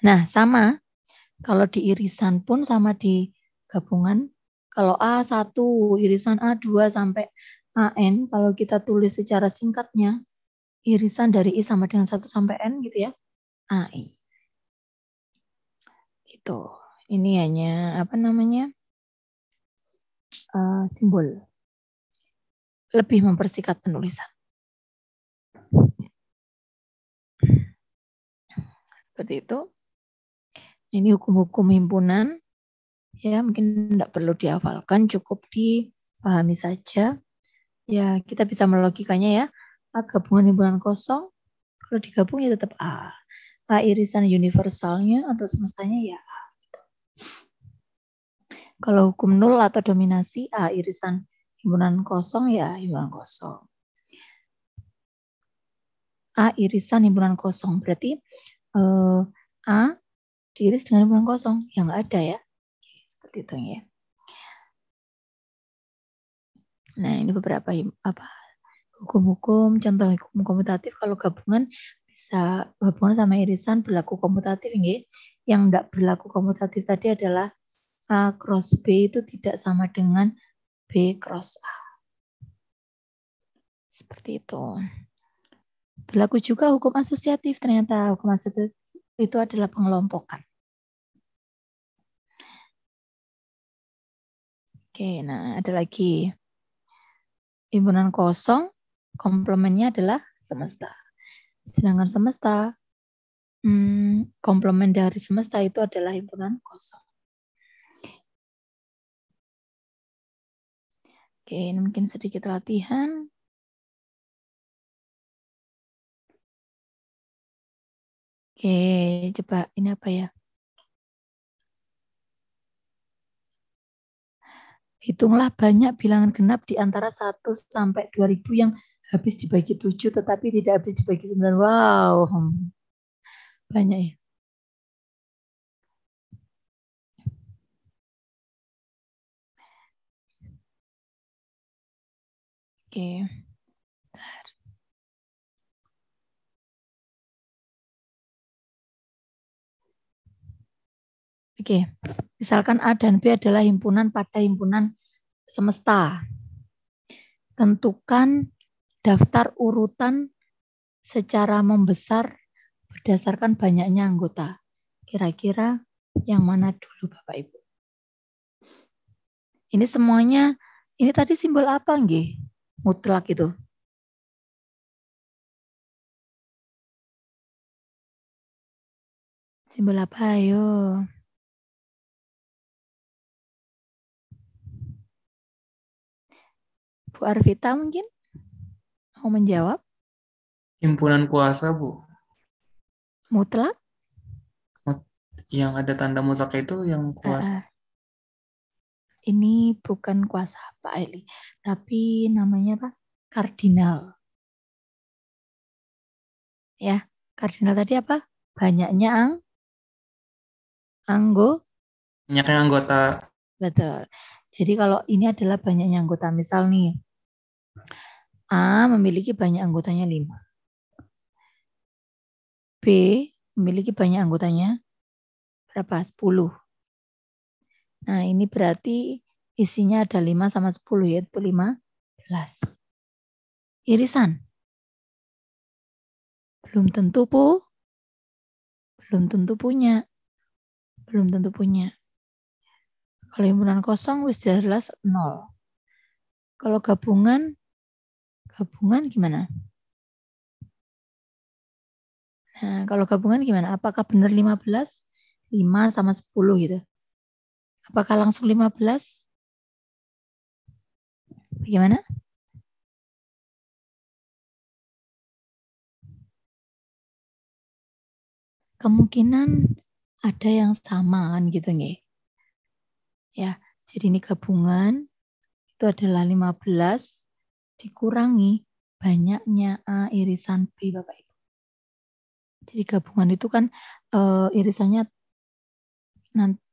Nah, sama kalau di irisan pun sama di gabungan. Kalau A1 irisan A2 sampai AN, kalau kita tulis secara singkatnya, irisan dari I sama dengan 1 sampai N gitu ya, AI. Gitu. Ini hanya apa namanya? Simbol. Lebih mempersingkat penulisan. Seperti itu. Ini hukum-hukum himpunan. Ya, mungkin tidak perlu dihafalkan, cukup dipahami saja. Ya, kita bisa melogikanya ya. A gabungan himpunan kosong, kalau digabung ya tetap A. A irisan universalnya atau semestanya ya A. Gitu. Kalau hukum nol atau dominasi, A irisan himpunan kosong ya himpunan kosong. A irisan himpunan kosong, berarti A diiris dengan himpunan kosong, yang nggak ada ya. Seperti itu ya. Nah, ini beberapa hukum-hukum, contoh hukum komutatif. Kalau gabungan bisa gabungan sama irisan berlaku komutatif ya. Yang tidak berlaku komutatif tadi adalah A cross B itu tidak sama dengan B cross A. Seperti itu. Berlaku juga hukum asosiatif. Ternyata hukum asosiatif itu adalah pengelompokan. Oke, nah ada lagi. Himpunan kosong, komplemennya adalah semesta. Sedangkan semesta, komplemen dari semesta itu adalah himpunan kosong. Oke, ini mungkin sedikit latihan. Oke, coba ini apa ya? Hitunglah banyak bilangan genap di antara 1 sampai 2000 yang habis dibagi 7 tetapi tidak habis dibagi 9. Wow. Banyak ya. Oke. Oke, misalkan A dan B adalah himpunan pada himpunan semesta. Tentukan daftar urutan secara membesar berdasarkan banyaknya anggota. Kira-kira yang mana dulu Bapak Ibu? Ini semuanya, ini tadi simbol apa nggih? Mutlak itu. Simbol apa ayo? Bu Arvita mungkin mau menjawab? Himpunan kuasa, Bu. Mutlak? Yang ada tanda mutlak itu yang kuasa. Ini bukan kuasa Pak Eli, tapi namanya apa? Kardinal. Ya, kardinal tadi apa? Banyaknya Banyaknya anggota. Betul. Jadi kalau ini adalah banyaknya anggota, misal nih, A memiliki banyak anggotanya 5. B memiliki banyak anggotanya berapa? 10. Nah, ini berarti isinya ada 5 sama 10, yaitu 15. Irisan. Belum tentu, Bu. Belum tentu punya. Belum tentu punya. Kalau himpunan kosong, wis jelas 0. Kalau gabungan gimana? Nah, kalau gabungan gimana? Apakah benar 15? 5 sama 10 gitu. Apakah langsung 15? Bagaimana? Kemungkinan ada yang sama kan gitu nggih. Ya, jadi ini gabungan itu adalah 15 dikurangi banyaknya A irisan B Bapak Ibu. Jadi gabungan itu kan irisannya nanti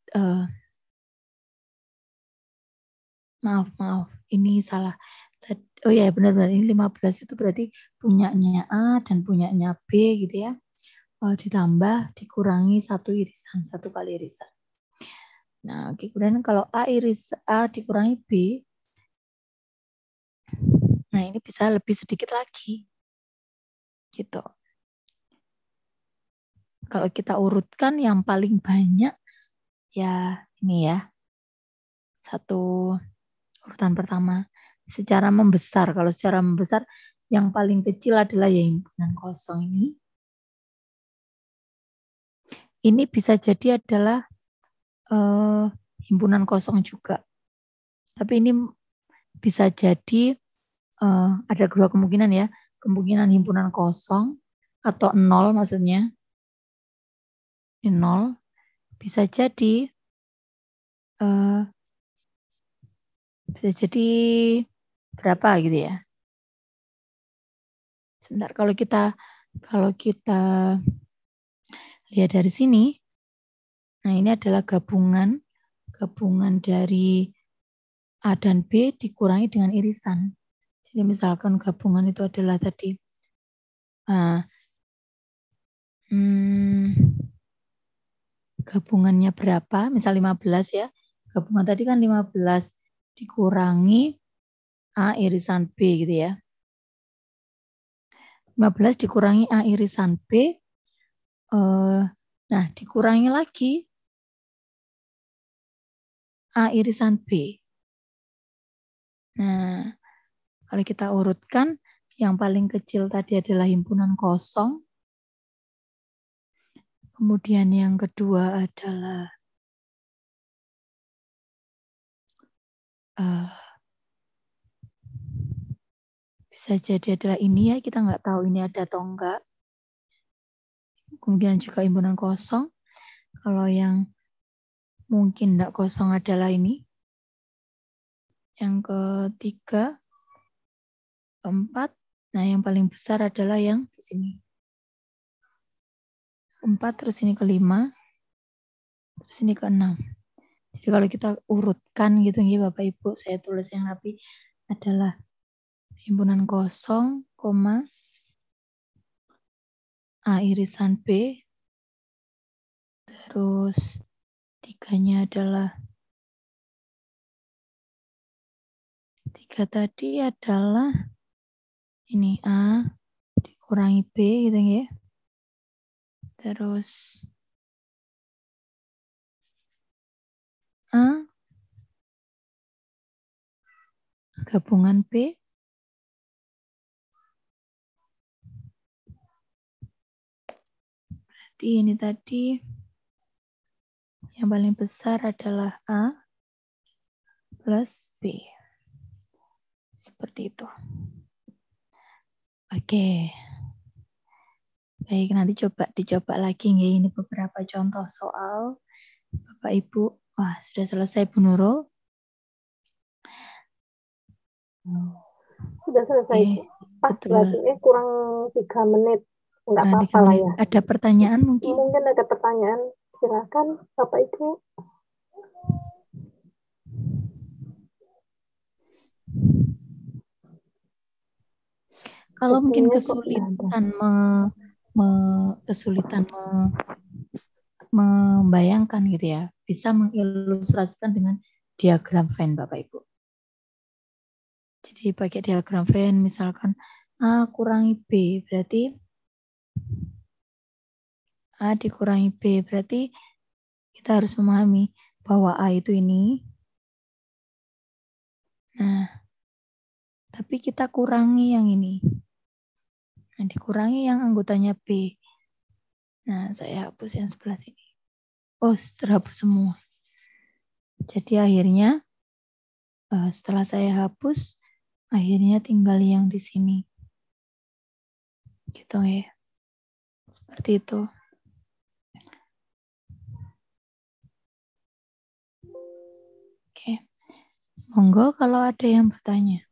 maaf, ini salah. Oh ya benar-benar ini 15 itu berarti punyanya A dan punyanya B gitu ya. Ditambah dikurangi satu irisan, satu kali irisan. Nah, kemudian kalau A dikurangi B, nah ini bisa lebih sedikit lagi. Gitu. Kalau kita urutkan yang paling banyak ya ini ya. Satu urutan pertama secara membesar. Kalau secara membesar yang paling kecil adalah ya himpunan kosong ini. Ini bisa jadi adalah himpunan kosong juga. Tapi ini bisa jadi ada dua kemungkinan ya. Kemungkinan himpunan kosong atau 0 maksudnya. 0 bisa jadi berapa gitu ya. Sebentar, kalau kita lihat dari sini, nah ini adalah gabungan dari A dan B dikurangi dengan irisan. Jadi misalkan gabungan itu adalah tadi gabungannya berapa? Misal 15 ya. Gabungan tadi kan 15 dikurangi A irisan B gitu ya. 15 dikurangi A irisan B. Nah, dikurangi lagi A irisan B. Nah, kalau kita urutkan, yang paling kecil tadi adalah himpunan kosong. Kemudian yang kedua adalah bisa jadi adalah ini ya, kita nggak tahu ini ada atau enggak. Kemudian juga himpunan kosong. Kalau yang mungkin enggak kosong adalah ini. Yang ketiga, keempat. Nah, yang paling besar adalah yang di sini. 4, terus ini ke-5, terus ini ke-6. Jadi kalau kita urutkan gitu ya Bapak Ibu, saya tulis yang rapi adalah himpunan kosong, A irisan B, terus 3-nya adalah 3 tadi adalah ini A dikurangi B gitu ya. Terus A gabungan B berarti ini tadi yang paling besar adalah A plus B. Seperti itu. Oke. Baik, nanti dicoba lagi ya. Ini beberapa contoh soal. Bapak Ibu, wah sudah selesai Bu Nurul? Sudah selesai. Pas betul. Kurang 3 menit. Enggak apa-apa lah ya. Ada pertanyaan mungkin? Mungkin ada pertanyaan. Silakan Bapak Ibu. Kalau mungkin kesulitan membayangkan gitu ya, bisa mengilustrasikan dengan diagram Venn Bapak Ibu. Jadi pakai diagram Venn misalkan A kurangi B berarti A dikurangi B berarti kita harus memahami bahwa A itu ini. Nah, tapi kita kurangi yang ini. Nah, dikurangi yang anggotanya B. Nah, saya hapus yang sebelah sini. Oh, terhapus semua. Jadi akhirnya setelah saya hapus, Akhirnya tinggal yang di sini. Gitu ya. Seperti itu. Oke. Monggo kalau ada yang bertanya.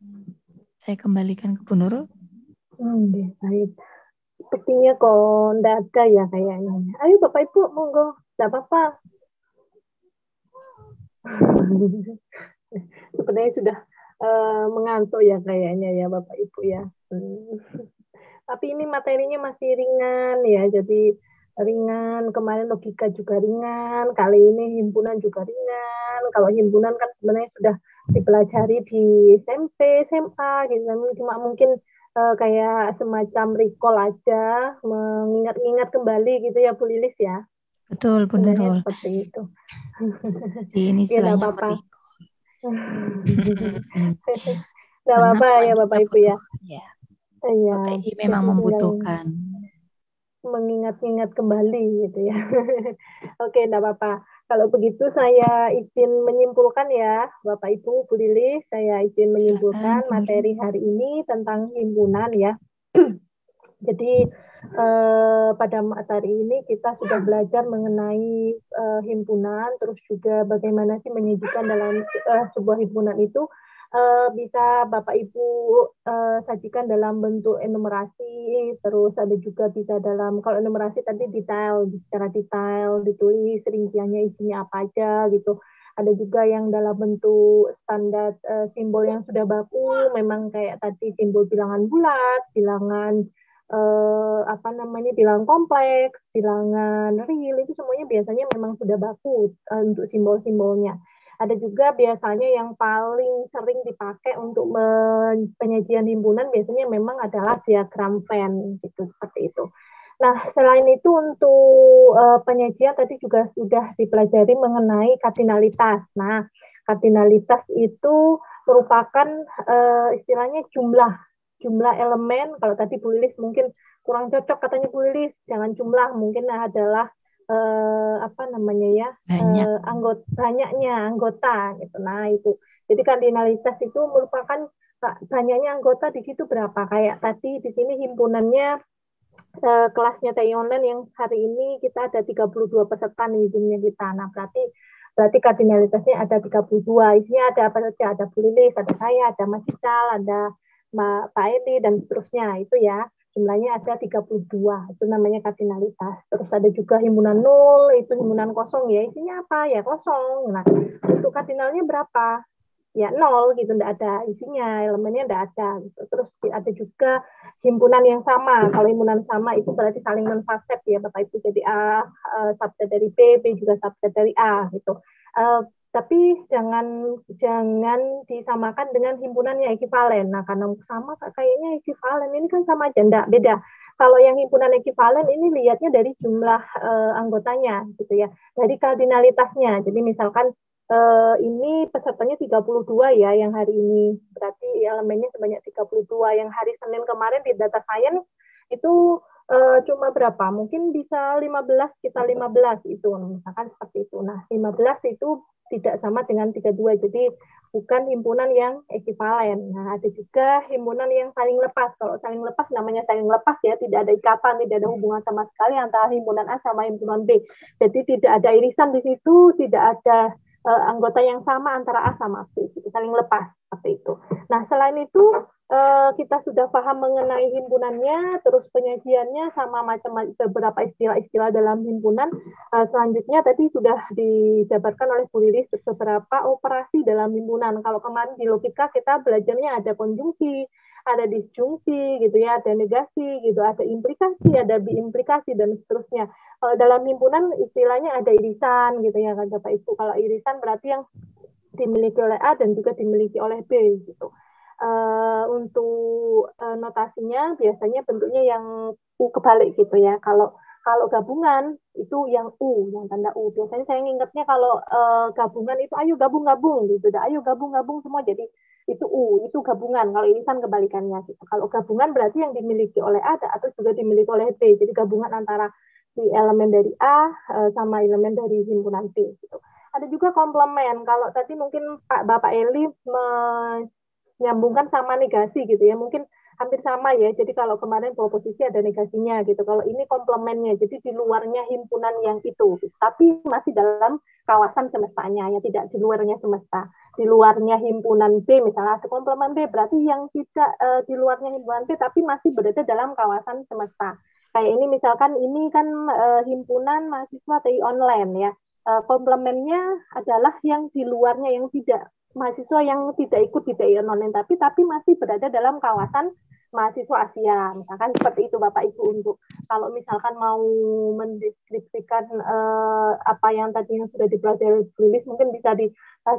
Saya kembalikan ke Bu Nurul. Baik. Sepertinya kok enggak ada ya kayaknya. Ayo Bapak Ibu, monggo. Enggak apa-apa. Sepertinya sudah mengantuk ya kayaknya ya Bapak Ibu ya. Tapi ini materinya masih ringan ya, jadi ringan. Kemarin logika juga ringan, kali ini himpunan juga ringan. Kalau himpunan kan sebenarnya sudah dipelajari di SMP, SMA gitu. Cuma mungkin kayak semacam recall aja, mengingat-ingat kembali gitu ya Bu Lilis ya. Betul, Bu Nurul. Seperti itu. Jadi ini istilahnya apa-apa. Tidak Karena apa-apa ya memang Bapak kita Ibu ya. Ya. Iya. KPI memang membutuhkan. Mengingat-ingat kembali gitu ya. Oke, tidak apa-apa. Kalau begitu saya izin menyimpulkan ya, Bapak Ibu, Bu Lilis, saya izin menyimpulkan materi hari ini tentang himpunan ya. Jadi pada materi ini kita sudah belajar mengenai himpunan, terus juga bagaimana sih menyajikan dalam sebuah himpunan itu bisa Bapak Ibu sajikan dalam bentuk enumerasi, terus ada juga bisa dalam, kalau enumerasi tadi detail, secara detail ditulis rinciannya isinya apa aja gitu. Ada juga yang dalam bentuk standar simbol yang sudah baku, memang kayak tadi simbol bilangan bulat, bilangan bilangan kompleks, bilangan real, itu semuanya biasanya memang sudah baku untuk simbol-simbolnya. Ada juga biasanya yang paling sering dipakai untuk penyajian himpunan biasanya memang adalah diagram Venn gitu, seperti itu. Nah, selain itu untuk penyajian tadi juga sudah dipelajari mengenai kardinalitas. Nah, kardinalitas itu merupakan istilahnya jumlah elemen. Kalau tadi Bu Lilis mungkin kurang cocok katanya Bu Lilis, jangan jumlah, mungkin adalah banyaknya anggota gitu. Nah, itu. Jadi kardinalitas itu merupakan banyaknya anggota di situ berapa. Kayak tadi di sini himpunannya kelasnya TI online yang hari ini kita ada 32 peserta nih Zoom-nya kita. Nah, berarti kardinalitasnya ada 32. Isinya ada apa saja? Ada Bu Lilis, ada saya, ada Mas Ical, ada Pak Edi, dan seterusnya. Itu ya, jumlahnya ada 32. Itu namanya kardinalitas. Terus ada juga himpunan 0, itu himpunan kosong ya. Isinya apa? Ya kosong. Nah, untuk kardinalnya berapa? Ya 0 gitu, enggak ada isinya, elemennya enggak ada gitu. Terus ada juga himpunan yang sama. Kalau himpunan sama itu berarti saling menfasep ya Bapak Ibu, jadi A subset dari B juga subset dari A gitu. Tapi jangan disamakan dengan himpunan yang ekivalen. Nah, karena sama kayaknya ekivalen, ini kan sama aja, enggak, beda. Kalau yang himpunan ekivalen ini lihatnya dari jumlah anggotanya gitu ya, dari kardinalitasnya. Jadi misalkan ini pesertanya 32 ya yang hari ini, berarti elemennya sebanyak 32. Yang hari Senin kemarin di data science itu cuma berapa? Mungkin bisa 15, kita 15 itu, misalkan seperti itu. Nah, 15 itu tidak sama dengan 32, jadi bukan himpunan yang ekivalen. Nah, ada juga himpunan yang saling lepas. Kalau saling lepas namanya saling lepas ya, tidak ada ikatan, tidak ada hubungan sama sekali antara himpunan A sama himpunan B. Jadi tidak ada irisan di situ, tidak ada anggota yang sama antara A sama B, gitu, saling lepas seperti itu. Nah, selain itu kita sudah paham mengenai himpunannya, terus penyajiannya sama macam beberapa istilah-istilah dalam himpunan. Selanjutnya tadi sudah dijabarkan oleh Bu Lilis beberapa operasi dalam himpunan. Kalau kemarin di logika kita belajarnya ada konjungsi, ada disjungsi gitu ya, ada negasi gitu, ada implikasi, ada biimplikasi, dan seterusnya. Kalau dalam himpunan istilahnya ada irisan gitu ya kan Bapak Ibu. Kalau irisan berarti yang dimiliki oleh A dan juga dimiliki oleh B gitu. Untuk notasinya biasanya bentuknya yang U kebalik gitu ya. Kalau gabungan itu yang U, yang tanda U. Biasanya saya ingatnya kalau gabungan itu ayo gabung-gabung gitu. Ayo gabung-gabung semua, jadi itu U, itu gabungan. Kalau irisan kebalikannya gitu. Kalau gabungan berarti yang dimiliki oleh A atau juga dimiliki oleh B. Jadi gabungan antara si elemen dari A sama elemen dari himpunan B gitu. Ada juga komplement. Kalau tadi mungkin Bapak Eli nyambungkan sama negasi gitu ya, mungkin hampir sama ya. Jadi kalau kemarin proposisi ada negasinya gitu, kalau ini komplemennya, jadi di luarnya himpunan yang itu, tapi masih dalam kawasan semestanya ya, tidak di luarnya semesta. Di luarnya himpunan B misalnya ada komplemen B, berarti yang tidak di luarnya himpunan B tapi masih berada dalam kawasan semesta. Kayak ini misalkan ini kan himpunan mahasiswa TI online ya. Komplemennya adalah yang di luarnya, yang tidak mahasiswa yang tidak ikut di TI online tapi masih berada dalam kawasan mahasiswa Asia, misalkan seperti itu Bapak Ibu. Untuk kalau misalkan mau mendeskripsikan apa yang tadi yang sudah dipelajari rilis, mungkin bisa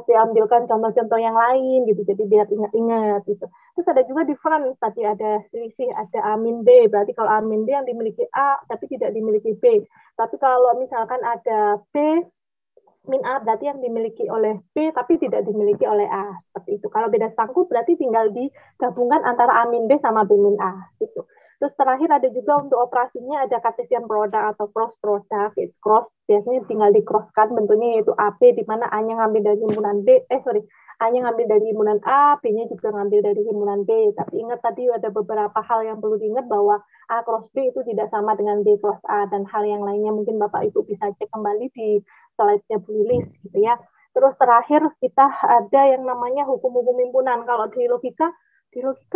diambilkan contoh-contoh yang lain gitu, jadi biar ingat-ingat gitu. Terus ada juga difference, tadi ada selisih, ada A-B, berarti kalau A-B yang dimiliki A tapi tidak dimiliki B. Tapi kalau misalkan ada B min A berarti yang dimiliki oleh B tapi tidak dimiliki oleh A, seperti itu. Kalau beda sangkut berarti tinggal digabungkan antara A min B sama B min A gitu. Terus terakhir ada juga untuk operasinya ada Cartesian product atau cross product. Cross biasanya tinggal di crosskan bentuknya, yaitu AB di mana A-nya ngambil dari himpunan A-nya ngambil dari himpunan A, B-nya juga ngambil dari himpunan B. Tapi ingat tadi ada beberapa hal yang perlu diingat bahwa A cross B itu tidak sama dengan B cross A, dan hal yang lainnya mungkin Bapak Ibu bisa cek kembali di slide-nya Bu Lilis gitu ya. Terus terakhir kita ada yang namanya hukum-hukum himpunan. Kalau di logika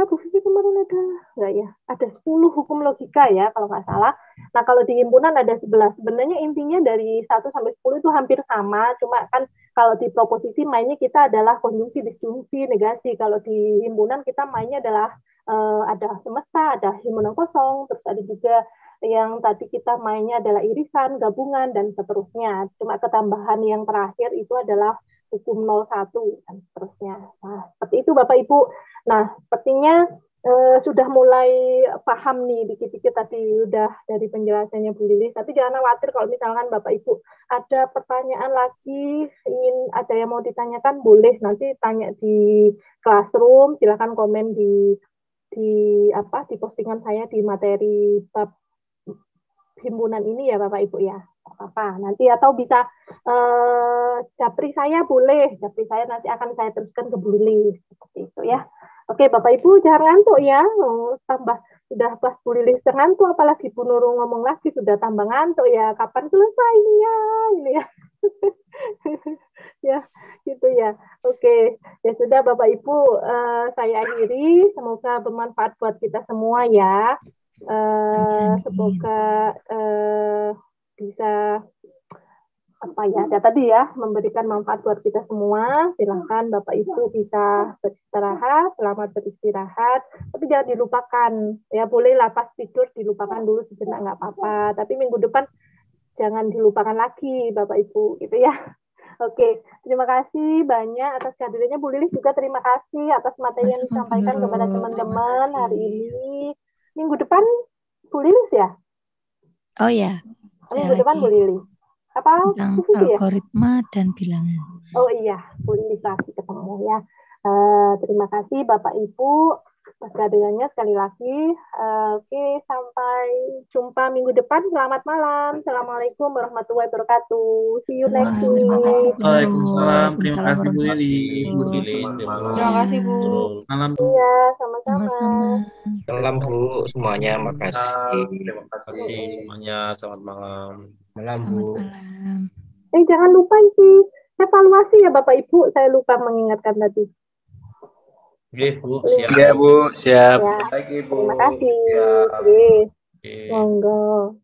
Bu Vivi kemarin ada nggak ya? Ada 10 hukum logika ya kalau nggak salah. Nah kalau di himpunan ada 11. Sebenarnya intinya dari 1 sampai 10 itu hampir sama, cuma kan kalau di proposisi mainnya kita adalah konjungsi, disjungsi, negasi. Kalau di himpunan kita mainnya adalah ada semesta, ada himpunan kosong, terus ada juga yang tadi kita mainnya adalah irisan, gabungan, dan seterusnya. Cuma ketambahan yang terakhir itu adalah hukum 01, dan seterusnya. Nah, seperti itu Bapak Ibu. Nah, sepertinya sudah mulai paham nih dikit-dikit tadi udah dari penjelasannya Bu Lilis. Tapi jangan khawatir kalau misalkan Bapak Ibu ada pertanyaan lagi, ingin ada yang mau ditanyakan, boleh nanti tanya di classroom, silakan komen di postingan saya di materi bab himpunan ini ya Bapak Ibu ya. Apa nanti, atau bisa japri saya boleh, japri saya nanti akan saya teruskan ke Bu Lilis seperti itu ya. Oke Bapak Ibu jangan ngantuk ya, tambah sudah pas Bu Lilis ngantuk, apalagi Bu Nurul ngomong lagi sudah tambah ngantuk ya, kapan selesainya ini ya. Ya gitu ya. Oke ya sudah Bapak Ibu, saya akhiri, semoga bermanfaat buat kita semua ya. Semoga bisa tadi ya memberikan manfaat buat kita semua. Silahkan Bapak Ibu bisa beristirahat, selamat beristirahat, tapi jangan dilupakan ya, bolehlah pas tidur dilupakan dulu sejenak nggak apa-apa, tapi minggu depan jangan dilupakan lagi Bapak Ibu gitu ya. Oke, terima kasih banyak atas kehadirannya Bu Lilis, juga terima kasih atas materi yang disampaikan kepada teman-teman hari ini. Minggu depan Bu Lilis ya? Oh ya, minggu depan Bu Lilis. Apa? Tentang algoritma ya? Dan bilangan. Oh iya, Bu Lilis lagi ketemu ya. Terima kasih Bapak Ibu atas kehadirannya sekali lagi. Oke, sampai jumpa minggu depan. Selamat malam. Assalamualaikum warahmatullahi wabarakatuh. See you next week. Waalaikumsalam. Terima kasih Bu Lilis. Terima kasih Bu. Malam. Iya, sama-sama. Malam Bu semuanya, makasih. Terima kasih semuanya. Selamat malam. Malam Bu. Jangan lupa sih evaluasi ya Bapak Ibu. Saya lupa mengingatkan tadi. Oke Bu, siap. Iya Bu, siap. Ya. Terima kasih. Oke. Monggo.